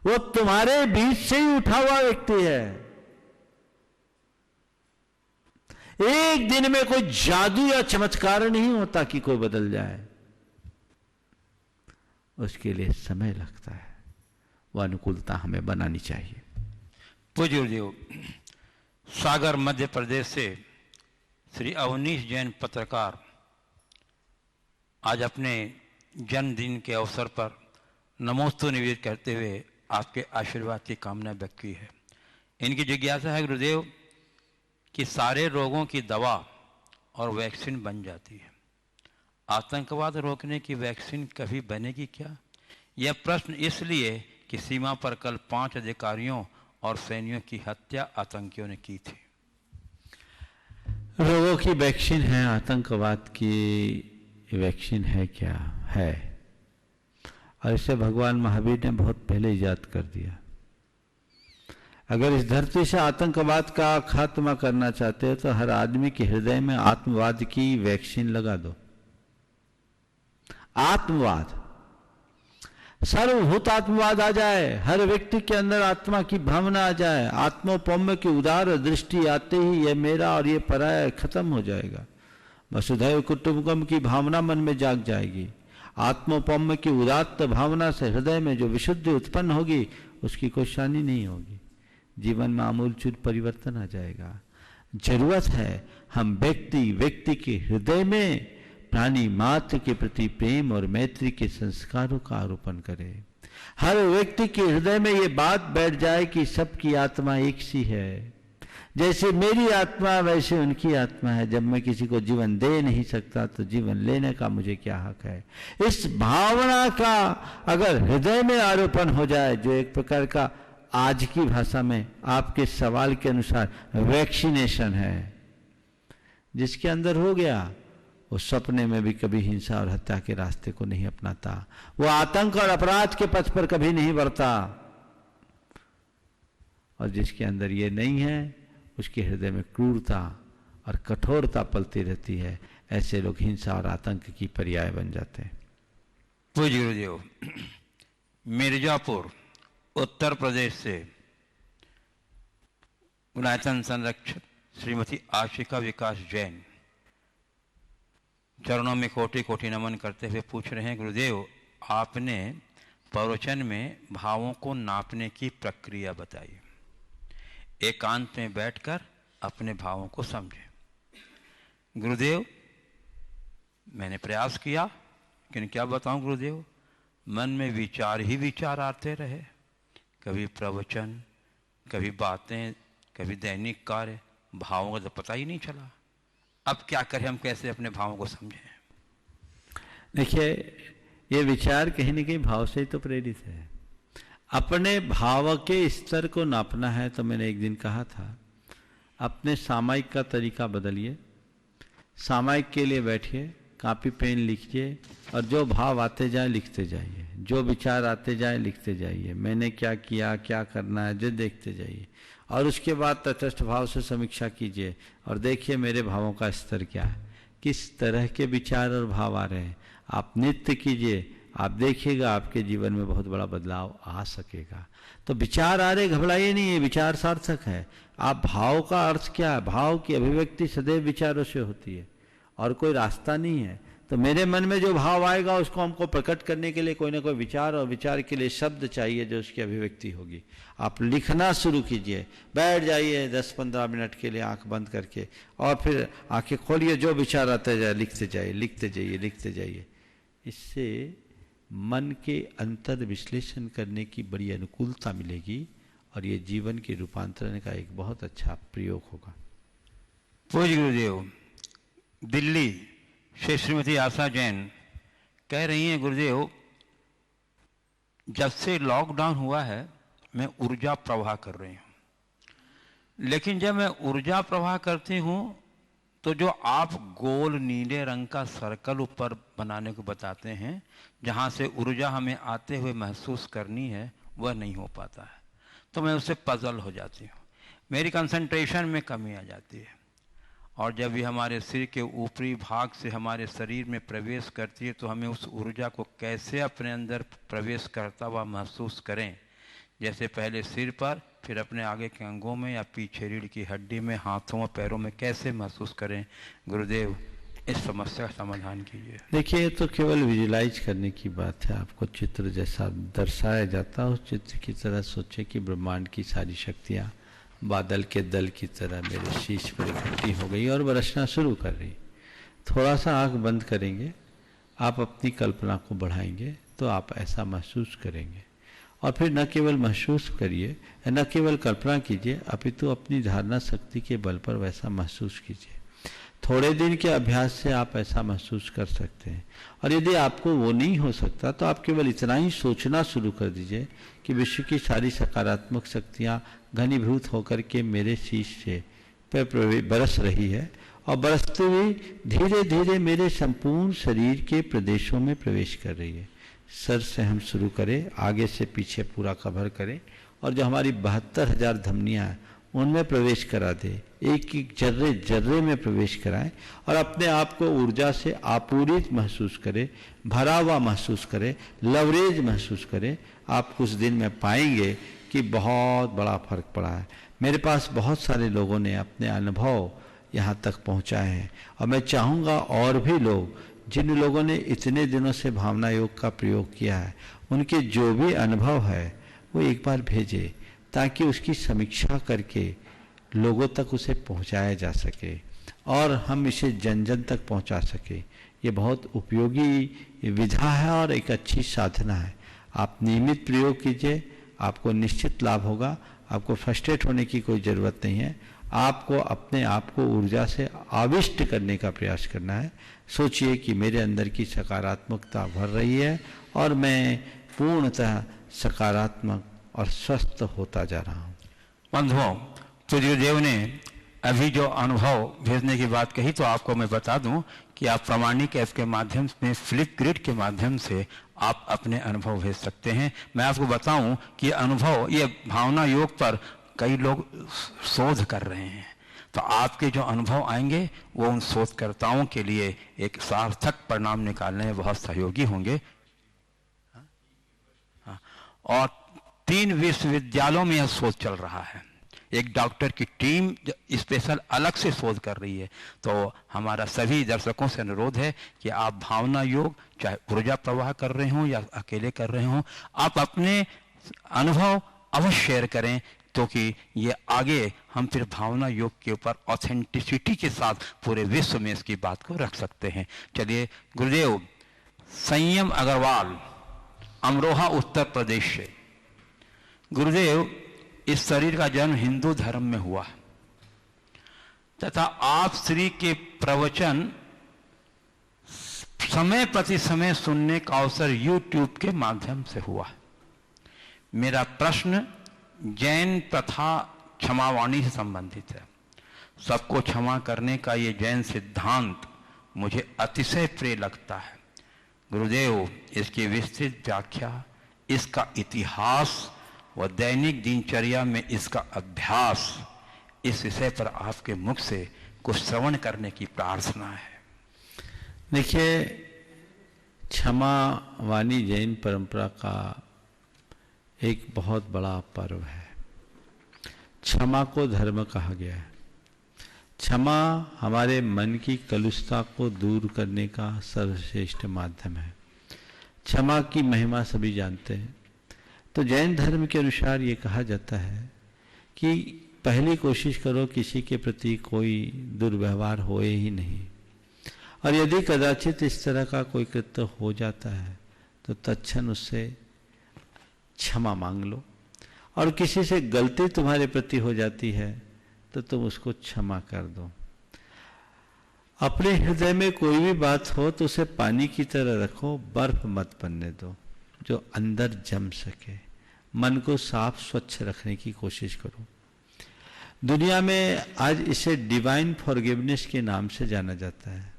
Speaker 1: वो तुम्हारे बीच से ही उठा हुआ व्यक्ति है। एक दिन में कोई जादू या चमत्कार नहीं होता कि कोई बदल जाए। उसके लिए समय लगता है। वह अनुकूलता हमें बनानी चाहिए।
Speaker 2: पूज्य गुरुदेव, सागर मध्य प्रदेश से श्री अवनीश जैन पत्रकार आज अपने जन्मदिन के अवसर पर नमोस्तु निवेदित करते हुए आपके आशीर्वाद की कामना व्यक्त की है। इनकी जिज्ञासा है गुरुदेव कि सारे रोगों की दवा और वैक्सीन बन जाती है, आतंकवाद रोकने की वैक्सीन कभी बनेगी क्या? यह प्रश्न इसलिए कि सीमा पर कल 5 अधिकारियों और सैनिकों की हत्या आतंकियों ने की थी।
Speaker 1: रोगों की वैक्सीन है, आतंकवाद की वैक्सीन है क्या? है, और इसे भगवान महावीर ने बहुत पहले इजाद कर दिया। अगर इस धरती से आतंकवाद का खात्मा करना चाहते हो तो हर आदमी के हृदय में आत्मवाद की वैक्सीन लगा दो। आत्मवाद, सर्वभूत आत्मवाद आ जाए, हर व्यक्ति के अंदर आत्मा की भावना आ जाए, आत्मोपम्य की उदार दृष्टि आते ही ये मेरा और ये पराया खत्म हो जाएगा। वसुधैव कुटुंबकम की भावना मन में जाग जाएगी। आत्मोपम्य की उदात्त भावना से हृदय में जो विशुद्धि उत्पन्न होगी उसकी कोई शानी नहीं होगी। जीवन में आमूलचूल परिवर्तन आ जाएगा। जरूरत है हम व्यक्ति के हृदय में प्राणी मात्र के प्रति प्रेम और मैत्री के संस्कारों का आरोपण करें। हर व्यक्ति के हृदय में ये बात बैठ जाए कि सबकी आत्मा एक सी है। जैसे मेरी आत्मा वैसे उनकी आत्मा है। जब मैं किसी को जीवन दे नहीं सकता तो जीवन लेने का मुझे क्या हक है? इस भावना का अगर हृदय में आरोपण हो जाए, जो एक प्रकार का आज की भाषा में आपके सवाल के अनुसार वैक्सीनेशन है। जिसके अंदर हो गया वो सपने में भी कभी हिंसा और हत्या के रास्ते को नहीं अपनाता, वो आतंक और अपराध के पथ पर कभी नहीं बढ़ता। और जिसके अंदर ये नहीं है उसके हृदय में क्रूरता और कठोरता पलती रहती है। ऐसे लोग हिंसा और आतंक की पर्याय बन जाते हैं।
Speaker 2: पूज्य गुरुदेव, मिर्जापुर उत्तर प्रदेश से गुणायतन संरक्षक श्रीमती आशिका विकास जैन चरणों में कोटि कोटि नमन करते हुए पूछ रहे हैं, गुरुदेव आपने प्रवचन में भावों को नापने की प्रक्रिया बताई। एकांत में बैठकर अपने भावों को समझें। गुरुदेव मैंने प्रयास किया, लेकिन क्या बताऊं गुरुदेव, मन में विचार ही विचार आते रहे। कभी प्रवचन, कभी बातें, कभी दैनिक कार्य, भावों का तो पता ही नहीं चला। अब क्या करें, हम कैसे अपने भावों को समझें?
Speaker 1: देखिए, ये विचार कहीं न कहीं भाव से ही तो प्रेरित है। अपने भाव के स्तर को नापना है तो मैंने एक दिन कहा था, अपने सामायिक का तरीका बदलिए। सामायिक के लिए बैठिए, कॉपी पेन लिखिए और जो भाव आते जाए लिखते जाइए, जो विचार आते जाए लिखते जाइए। मैंने क्या किया, क्या करना है, जो देखते जाइए। और उसके बाद तटस्थ भाव से समीक्षा कीजिए और देखिए मेरे भावों का स्तर क्या है, किस तरह के विचार और भाव आ रहे हैं। आप नित्य कीजिए, आप देखिएगा आपके जीवन में बहुत बड़ा बदलाव आ सकेगा। तो विचार आ रहे, घबराइए नहीं, ये विचार सार्थक है। आप भाव का अर्थ क्या है, भाव की अभिव्यक्ति सदैव विचारों से होती है और कोई रास्ता नहीं है। तो मेरे मन में जो भाव आएगा उसको हमको प्रकट करने के लिए कोई ना कोई विचार, और विचार के लिए शब्द चाहिए जो उसकी अभिव्यक्ति होगी। आप लिखना शुरू कीजिए, बैठ जाइए 10-15 मिनट के लिए आंख बंद करके और फिर आंखें खोलिए, जो विचार आते जाए लिखते जाइए, लिखते जाइए, लिखते जाइए। इससे मन के अंतर विश्लेषण करने की बड़ी अनुकूलता मिलेगी और ये जीवन के रूपांतरण का एक बहुत अच्छा प्रयोग होगा।
Speaker 2: पूज्य गुरुदेव, दिल्ली से श्रीमती आशा जैन कह रही हैं, गुरुदेव जब से लॉकडाउन हुआ है मैं ऊर्जा प्रवाह कर रही हूँ, लेकिन जब मैं ऊर्जा प्रवाह करती हूँ तो जो आप गोल नीले रंग का सर्कल ऊपर बनाने को बताते हैं, जहाँ से ऊर्जा हमें आते हुए महसूस करनी है, वह नहीं हो पाता है। तो मैं उससे पजल हो जाती हूँ, मेरी कंसंट्रेशन में कमी आ जाती है। और जब ये हमारे सिर के ऊपरी भाग से हमारे शरीर में प्रवेश करती है तो हमें उस ऊर्जा को कैसे अपने अंदर प्रवेश करता हुआ महसूस करें, जैसे पहले सिर पर, फिर अपने आगे के अंगों में या पीछे रीढ़ की हड्डी में, हाथों और पैरों में कैसे महसूस करें? गुरुदेव इस समस्या का समाधान कीजिए।
Speaker 1: देखिए, ये तो केवल विजुलाइज करने की बात है। आपको चित्र जैसा दर्शाया जाता है उस चित्र की तरह सोचे कि ब्रह्मांड की सारी शक्तियाँ बादल के दल की तरह मेरे शीश पर इकट्ठी हो गई और बरसना शुरू कर रही। थोड़ा सा आंख बंद करेंगे, आप अपनी कल्पना को बढ़ाएंगे तो आप ऐसा महसूस करेंगे। और फिर न केवल महसूस करिए, न केवल कल्पना कीजिए, अपितु अपनी धारणा शक्ति के बल पर वैसा महसूस कीजिए। थोड़े दिन के अभ्यास से आप ऐसा महसूस कर सकते हैं। और यदि आपको वो नहीं हो सकता तो आप केवल इतना ही सोचना शुरू कर दीजिए कि विश्व की सारी सकारात्मक शक्तियाँ घनीभूत होकर के मेरे शीश से पर बरस रही है और बरसते हुए धीरे धीरे मेरे संपूर्ण शरीर के प्रदेशों में प्रवेश कर रही है। सर से हम शुरू करें, आगे से पीछे पूरा कवर करें और जो हमारी 72,000 धमनियाँ हैं उनमें प्रवेश करा दे, एक एक जर्रे जर्रे में प्रवेश कराएं और अपने आप को ऊर्जा से आपूरित महसूस करें, भरा हुआ महसूस करें, लवरेज महसूस करें। आप कुछ दिन में पाएंगे कि बहुत बड़ा फर्क पड़ा है। मेरे पास बहुत सारे लोगों ने अपने अनुभव यहाँ तक पहुँचाए हैं और मैं चाहूँगा और भी लोग, जिन लोगों ने इतने दिनों से भावना योग का प्रयोग किया है, उनके जो भी अनुभव है वो एक बार भेजें ताकि उसकी समीक्षा करके लोगों तक उसे पहुंचाया जा सके और हम इसे जन जन तक पहुंचा सके। ये बहुत उपयोगी विधा है और एक अच्छी साधना है। आप नियमित प्रयोग कीजिए, आपको निश्चित लाभ होगा। आपको फ्रस्ट्रेट होने की कोई ज़रूरत नहीं है। आपको अपने आप को ऊर्जा से आविष्ट करने का प्रयास करना है। सोचिए कि मेरे अंदर की सकारात्मकता भर रही है और मैं पूर्णतः सकारात्मक और स्वस्थ होता जा रहा हूँ।
Speaker 2: बंधुओं, तो गुरुदेव ने अभी जो अनुभव भेजने की बात कही, तो आपको मैं बता दूं कि आप प्रामाणिक ऐप के माध्यम से, फ्लिपग्रिड के माध्यम से आप अपने अनुभव भेज सकते हैं। मैं आपको बताऊं कि अनुभव, ये भावना योग पर कई लोग शोध कर रहे हैं, तो आपके जो अनुभव आएंगे वो उन शोधकर्ताओं के लिए एक सार्थक परिणाम निकालने में बहुत सहयोगी होंगे। और 3 विश्वविद्यालयों में यह शोध चल रहा है, एक डॉक्टर की टीम स्पेशल अलग से शोध कर रही है। तो हमारा सभी दर्शकों से अनुरोध है कि आप भावना योग, चाहे ऊर्जा प्रवाह कर रहे हों या अकेले कर रहे हों, आप अपने अनुभव अवश्य शेयर करें, क्योंकि ये आगे हम फिर भावना योग के ऊपर ऑथेंटिसिटी के साथ पूरे विश्व में इसकी बात को रख सकते हैं। चलिए, गुरुदेव संयम अग्रवाल, अमरोहा उत्तर प्रदेश से। गुरुदेव, इस शरीर का जन्म हिंदू धर्म में हुआ तथा आप श्री के प्रवचन समय प्रति समय सुनने का अवसर यूट्यूब के माध्यम से हुआ। मेरा प्रश्न जैन प्रथा क्षमावाणी से संबंधित है। सबको क्षमा करने का ये जैन सिद्धांत मुझे अतिशय प्रिय लगता है। गुरुदेव, इसकी विस्तृत व्याख्या, इसका इतिहास व दैनिक दिनचर्या में इसका अभ्यास, इस विषय पर आपके मुख से कुछ श्रवण करने की प्रार्थना है।
Speaker 1: देखिए, क्षमा वाणी जैन परंपरा का एक बहुत बड़ा पर्व है। क्षमा को धर्म कहा गया है। क्षमा हमारे मन की कलुषता को दूर करने का सर्वश्रेष्ठ माध्यम है। क्षमा की महिमा सभी जानते हैं। तो जैन धर्म के अनुसार ये कहा जाता है कि पहली कोशिश करो किसी के प्रति कोई दुर्व्यवहार होए ही नहीं, और यदि कदाचित इस तरह का कोई कृत्य हो जाता है तो तत्क्षण उससे क्षमा मांग लो, और किसी से गलती तुम्हारे प्रति हो जाती है तो तुम उसको क्षमा कर दो। अपने हृदय में कोई भी बात हो तो उसे पानी की तरह रखो, बर्फ मत बनने दो जो अंदर जम सके। मन को साफ स्वच्छ रखने की कोशिश करो। दुनिया में आज इसे डिवाइन फॉरगिवनेस के नाम से जाना जाता है।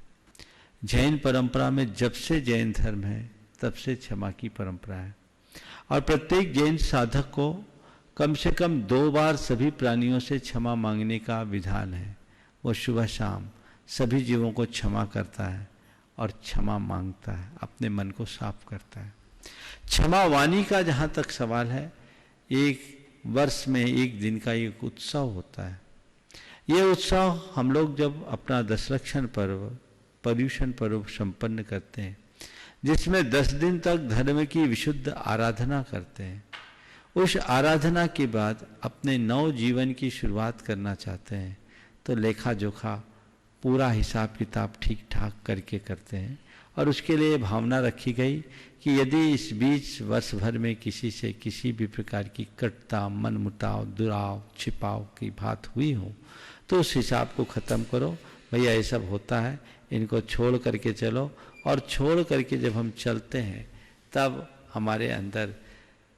Speaker 1: जैन परंपरा में जब से जैन धर्म है तब से क्षमा की परंपरा है, और प्रत्येक जैन साधक को कम से कम 2 बार सभी प्राणियों से क्षमा मांगने का विधान है। वो सुबह शाम सभी जीवों को क्षमा करता है और क्षमा मांगता है, अपने मन को साफ करता है। क्षमा वाणी का जहाँ तक सवाल है, एक वर्ष में एक दिन का एक उत्सव होता है। ये उत्सव हम लोग जब अपना दशलक्षण पर्व, पर्युषण पर्व संपन्न करते हैं, जिसमें 10 दिन तक धर्म की विशुद्ध आराधना करते हैं, उस आराधना के बाद अपने नव जीवन की शुरुआत करना चाहते हैं, तो लेखा जोखा पूरा हिसाब किताब ठीक ठाक करके करते हैं। और उसके लिए भावना रखी गई कि यदि इस बीच वर्ष भर में किसी से किसी भी प्रकार की कटुता, मनमुटाव, दुराव, छिपाव की बात हुई हो तो उस हिसाब को ख़त्म करो। भैया ये सब होता है, इनको छोड़ करके चलो। और छोड़ करके जब हम चलते हैं तब हमारे अंदर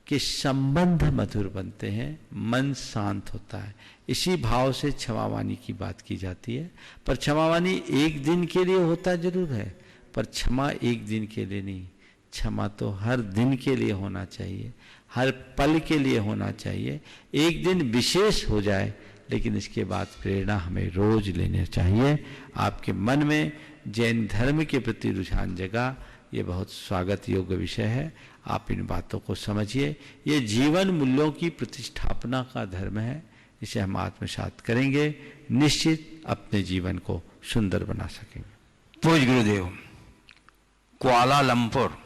Speaker 1: के संबंध मधुर बनते हैं, मन शांत होता है। इसी भाव से क्षमावाणी की बात की जाती है। पर क्षमावाणी एक दिन के लिए होता जरूर है, पर क्षमा एक दिन के लिए नहीं। क्षमा तो हर दिन के लिए होना चाहिए, हर पल के लिए होना चाहिए। एक दिन विशेष हो जाए, लेकिन इसके बाद प्रेरणा हमें रोज लेनी चाहिए। आपके मन में जैन धर्म के प्रति रुझान जगा, ये बहुत स्वागत योग्य विषय है। आप इन बातों को समझिए। ये जीवन मूल्यों की प्रतिष्ठापना का धर्म है। इसे हम आत्मसात करेंगे, निश्चित अपने जीवन को सुंदर बना सकेंगे।
Speaker 2: पूज्य गुरुदेव, कुआलालंपुर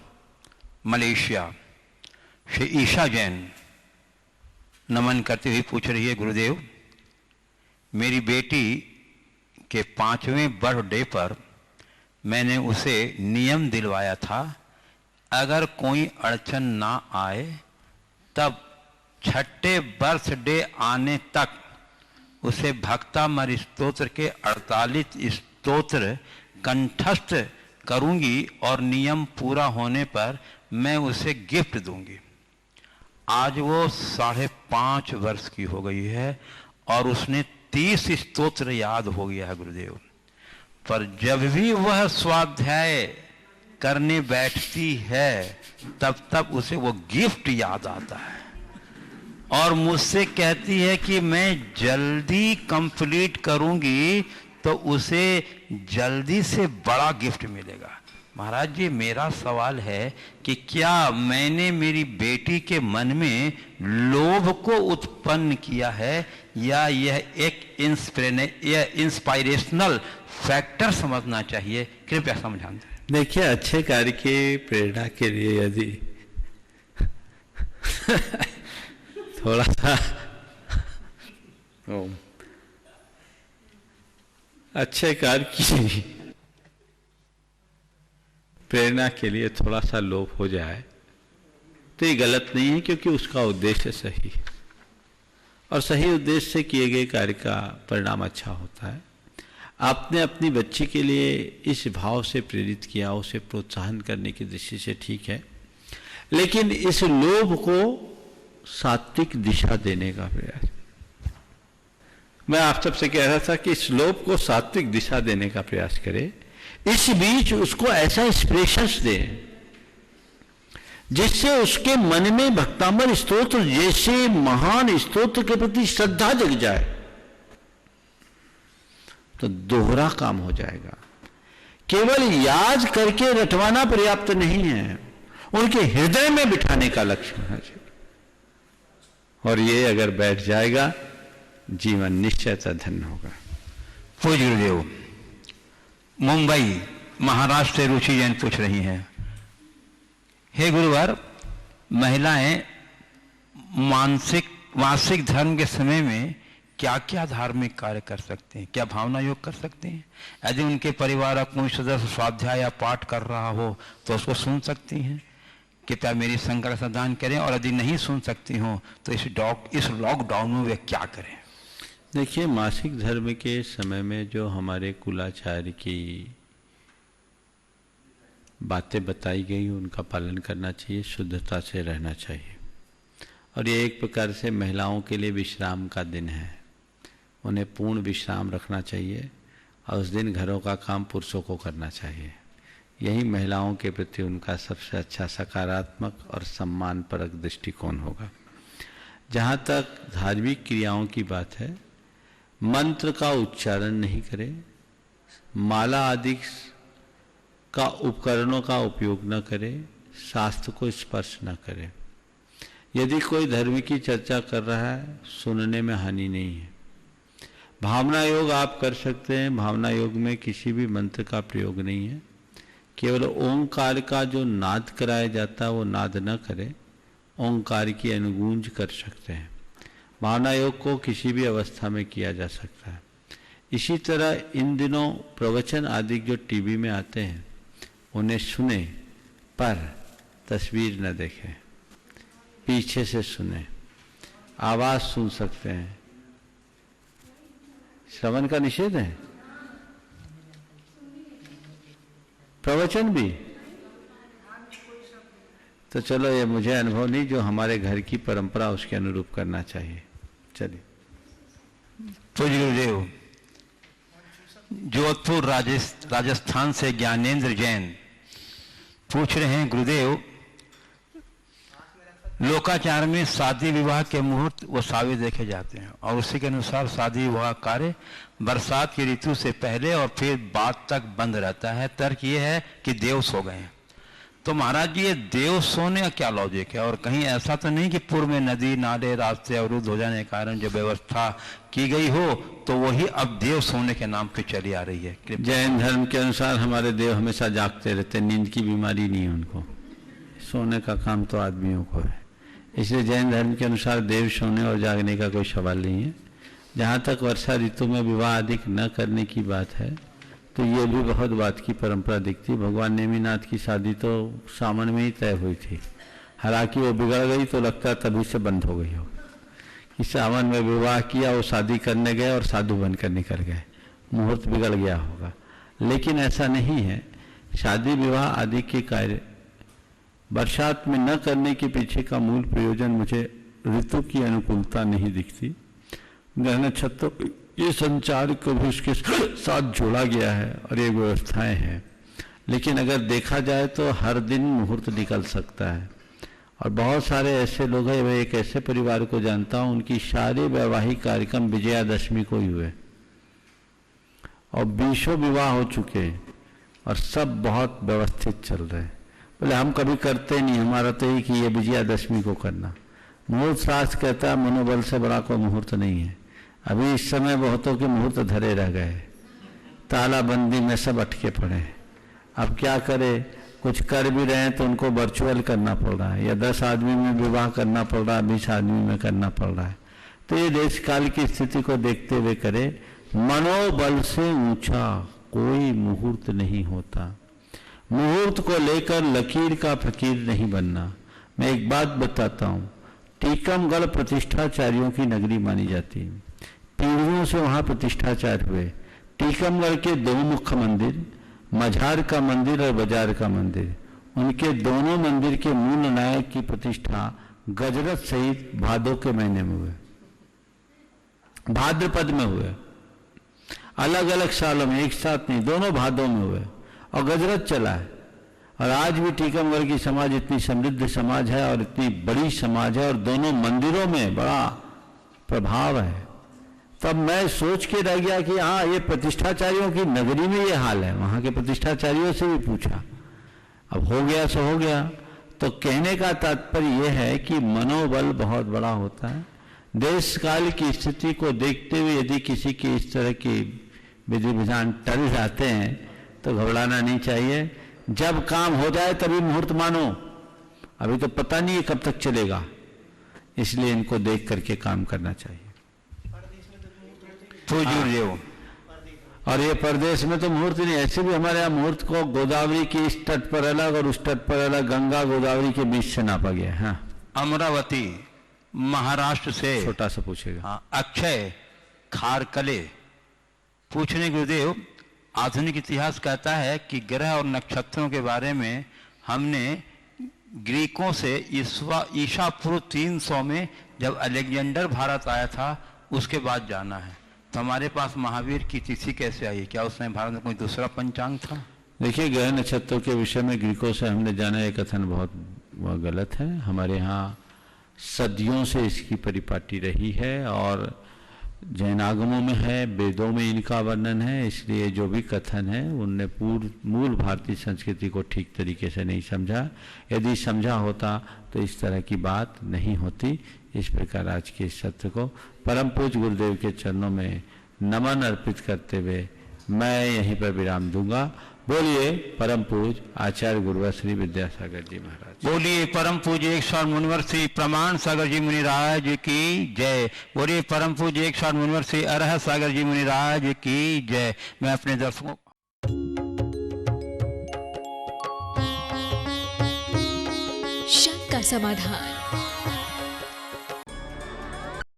Speaker 2: मलेशिया श्री ईशा जैन नमन करते हुए पूछ रही है, गुरुदेव मेरी बेटी के 5वें बर्थडे पर मैंने उसे नियम दिलवाया था, अगर कोई अड़चन ना आए तब 6ठे बर्थडे आने तक उसे भक्तामर स्तोत्र के 48 स्तोत्र कंठस्थ करूंगी और नियम पूरा होने पर मैं उसे गिफ्ट दूंगी। आज वो 5.5 वर्ष की हो गई है और उसने 30 स्तोत्र याद हो गया है गुरुदेव। पर जब भी वह स्वाध्याय करने बैठती है तब तब उसे वो गिफ्ट याद आता है और मुझसे कहती है कि मैं जल्दी कंप्लीट करूंगी तो उसे जल्दी से बड़ा गिफ्ट मिलेगा। महाराज जी, मेरा सवाल है कि क्या मैंने मेरी बेटी के मन में लोभ को उत्पन्न किया है या यह एक इंस्पायरेशनल फैक्टर समझना चाहिए? कृपया समझाएं।
Speaker 1: देखिए, अच्छे कार्य की प्रेरणा के लिए यदि थोड़ा सा अच्छे कार्य की प्रेरणा के लिए थोड़ा सा लोभ हो जाए तो ये गलत नहीं है, क्योंकि उसका उद्देश्य सही है और सही उद्देश्य से किए गए कार्य का परिणाम अच्छा होता है। आपने अपनी बच्ची के लिए इस भाव से प्रेरित किया, उसे प्रोत्साहन करने की दृष्टि से ठीक है, लेकिन इस लोभ को सात्विक दिशा देने का प्रयास, मैं आप सबसे कह रहा था कि इस लोभ को सात्विक दिशा देने का प्रयास करें। इस बीच उसको ऐसा एक्सप्रेशंस दे जिससे उसके मन में भक्तामर स्तोत्र जैसे महान स्तोत्र के प्रति श्रद्धा जग जाए, तो दोहरा काम हो जाएगा। केवल याद करके रटवाना पर्याप्त नहीं है, उनके हृदय में बिठाने का लक्ष्य होना चाहिए, और ये अगर बैठ जाएगा जीवन निश्चयतः धन्य होगा।
Speaker 2: पूज्य गुरुदेव, मुंबई महाराष्ट्र से रुचि जैन पूछ रही हैं, हे गुरुवर, महिलाएं मासिक धर्म के समय में क्या क्या धार्मिक कार्य कर सकते हैं? क्या भावना योग कर सकते हैं? यदि उनके परिवार का कोई सदस्य स्वाध्याय या पाठ कर रहा हो तो उसको सुन सकती हैं? कृपया मेरी शंका का समाधान करें, और यदि नहीं सुन सकती हो तो इस लॉकडाउन में वे क्या करें?
Speaker 1: देखिए, मासिक धर्म के समय में जो हमारे कुलाचार्य की बातें बताई गई उनका पालन करना चाहिए, शुद्धता से रहना चाहिए, और ये एक प्रकार से महिलाओं के लिए विश्राम का दिन है, उन्हें पूर्ण विश्राम रखना चाहिए और उस दिन घरों का काम पुरुषों को करना चाहिए। यही महिलाओं के प्रति उनका सबसे अच्छा सकारात्मक और सम्मानपरक दृष्टिकोण होगा। जहाँ तक धार्मिक क्रियाओं की बात है, मंत्र का उच्चारण नहीं करें, माला आदि का उपकरणों का उपयोग न करें, शास्त्र को स्पर्श न करें। यदि कोई धर्म की चर्चा कर रहा है, सुनने में हानि नहीं है। भावना योग आप कर सकते हैं, भावना योग में किसी भी मंत्र का प्रयोग नहीं है, केवल ओंकार का जो नाद कराया जाता है वो नाद न करें, ओंकार की अनुगूंज कर सकते हैं। भावना योग को किसी भी अवस्था में किया जा सकता है। इसी तरह इन दिनों प्रवचन आदि जो टीवी में आते हैं उन्हें सुने, पर तस्वीर न देखें, पीछे से सुने, आवाज सुन सकते हैं। श्रवण का निषेध है, प्रवचन भी। तो चलो, ये मुझे अनुभव नहीं, जो हमारे घर की परंपरा उसके अनुरूप करना चाहिए। चलिए।
Speaker 2: पूज्य गुरुदेव, जोधपुर राजस्थान से ज्ञानेंद्र जैन पूछ रहे हैं, गुरुदेव, लोकाचार में शादी विवाह के मुहूर्त वो सावे देखे जाते हैं और उसी के अनुसार शादी विवाह कार्य बरसात की ऋतु से पहले और फिर बाद तक बंद रहता है। तर्क ये है कि देव सो गए हैं। तो महाराज जी, ये देव सोने का क्या लॉजिक है? और कहीं ऐसा तो नहीं कि पूर्व में नदी नाले रास्ते अवरुद्ध हो जाने के कारण जो व्यवस्था की गई हो तो वही अब देव सोने के नाम पे चली आ रही है?
Speaker 1: जैन धर्म के अनुसार हमारे देव हमेशा जागते रहते, नींद की बीमारी नहीं है उनको, सोने का काम तो आदमियों को है। इसलिए जैन धर्म के अनुसार देव सोने और जागने का कोई सवाल नहीं है। जहाँ तक वर्षा ऋतु में विवाह अधिक न करने की बात है, तो ये भी बहुत बात की परंपरा दिखती। भगवान नेमिनाथ की शादी तो सावन में ही तय हुई थी, हालांकि वो बिगड़ गई तो लगता है तभी से बंद हो गई हो कि सावन में विवाह किया, वो शादी करने गए और साधु बनकर निकल गए, मुहूर्त बिगड़ गया होगा। लेकिन ऐसा नहीं है। शादी विवाह आदि के कार्य बरसात में न करने के पीछे का मूल प्रयोजन मुझे ऋतु की अनुकूलता नहीं दिखती। ग्रह नक्षत्रों ये संचार को भी उसके साथ जोड़ा गया है और ये व्यवस्थाएं हैं, लेकिन अगर देखा जाए तो हर दिन मुहूर्त निकल सकता है। और बहुत सारे ऐसे लोग हैं, मैं एक ऐसे परिवार को जानता हूँ, उनकी सारे वैवाहिक कार्यक्रम विजयादशमी को ही हुए और 20 विवाह हो चुके हैं और सब बहुत व्यवस्थित चल रहे हैं। बोले हम कभी करते नहीं, हमारा तो ही कि ये विजयादशमी को करना। मुहूर्त शास्त्र कहता है मनोबल से बड़ा कोई मुहूर्त नहीं है। अभी इस समय बहुतों के मुहूर्त धरे रह गए, तालाबंदी में सब अटके पड़े हैं। अब क्या करें, कुछ कर भी रहे हैं तो उनको वर्चुअल करना पड़ रहा है, या 10 आदमी में विवाह करना पड़ रहा है, 20 आदमी में करना पड़ रहा है। तो ये देश काल की स्थिति को देखते हुए करे। मनोबल से ऊंचा कोई मुहूर्त नहीं होता। मुहूर्त को लेकर लकीर का फकीर नहीं बनना। मैं एक बात बताता हूँ, टीकमगढ़ प्रतिष्ठाचार्यों की नगरी मानी जाती है, पीढ़ियों से वहाँ प्रतिष्ठाचार्य हुए। टीकमगढ़ के 2 मुख्य मंदिर, मझार का मंदिर और बाजार का मंदिर, उनके दोनों मंदिर के मूल नायक की प्रतिष्ठा गजरत सहित भादों के महीने में हुए, भाद्रपद में हुए। अलग अलग सालों में, एक साथ नहीं, दोनों भादों में हुए और गजरत चला है। और आज भी टीकमगढ़ की समाज इतनी समृद्ध समाज है और इतनी बड़ी समाज है और दोनों मंदिरों में बड़ा प्रभाव है। तब मैं सोच के रह गया कि हाँ, ये प्रतिष्ठाचार्यों की नगरी में ये हाल है। वहाँ के प्रतिष्ठाचार्यों से भी पूछा, अब हो गया सो हो गया। तो कहने का तात्पर्य यह है कि मनोबल बहुत बड़ा होता है। देश काल की स्थिति को देखते हुए यदि किसी के इस तरह की विधि विधान टल जाते हैं तो घबराना नहीं चाहिए। जब काम हो जाए तभी मुहूर्त मानो, अभी तो पता नहीं है कब तक चलेगा, इसलिए इनको देख करके काम करना चाहिए। तो और ये परदेश में तो मुहूर्त नहीं, ऐसे भी हमारे यहाँ मुहूर्त को गोदावरी की इस तट पर अलग और उस तट पर अलग, गंगा गोदावरी के बीच से नापा गया। हाँ,
Speaker 2: अमरावती महाराष्ट्र से
Speaker 1: छोटा सा पूछेगा।
Speaker 2: हाँ, अक्षय खारकले पूछने गुरुदेव, आधुनिक इतिहास कहता है कि ग्रह और नक्षत्रों के बारे में हमने ग्रीकों से ईसा पूर्व 300 में जब अलेक्जेंडर भारत आया था उसके बाद जाना है। तो हमारे पास महावीर की तिथि कैसे आई? क्या उस समय भारत में कोई दूसरा पंचांग था?
Speaker 1: देखिए, ग्रह नक्षत्रों के विषय में ग्रीकों से हमने जाना ये कथन बहुत गलत है। हमारे यहाँ सदियों से इसकी परिपाटी रही है और जैनागमों में है, वेदों में इनका वर्णन है। इसलिए जो भी कथन है उनने मूल भारतीय संस्कृति को ठीक तरीके से नहीं समझा। यदि समझा होता तो इस तरह की बात नहीं होती। इस प्रकार आज के सत्र को परम पूज्य गुरुदेव के चरणों में नमन अर्पित करते हुए मैं यहीं पर विराम दूंगा। बोलिए परम पूज्य आचार्य गुरुवर श्री विद्यासागर जी महाराज।
Speaker 2: बोलिए परम पूज्य 100 मुनिवर श्री प्रमाण सागर जी मुनिराज की जय। बोलिए परम पूज्य 100 मुनिवर श्री अरह सागर जी मुनिराज की जय। मैं अपने दर्शकों
Speaker 3: शंका समाधान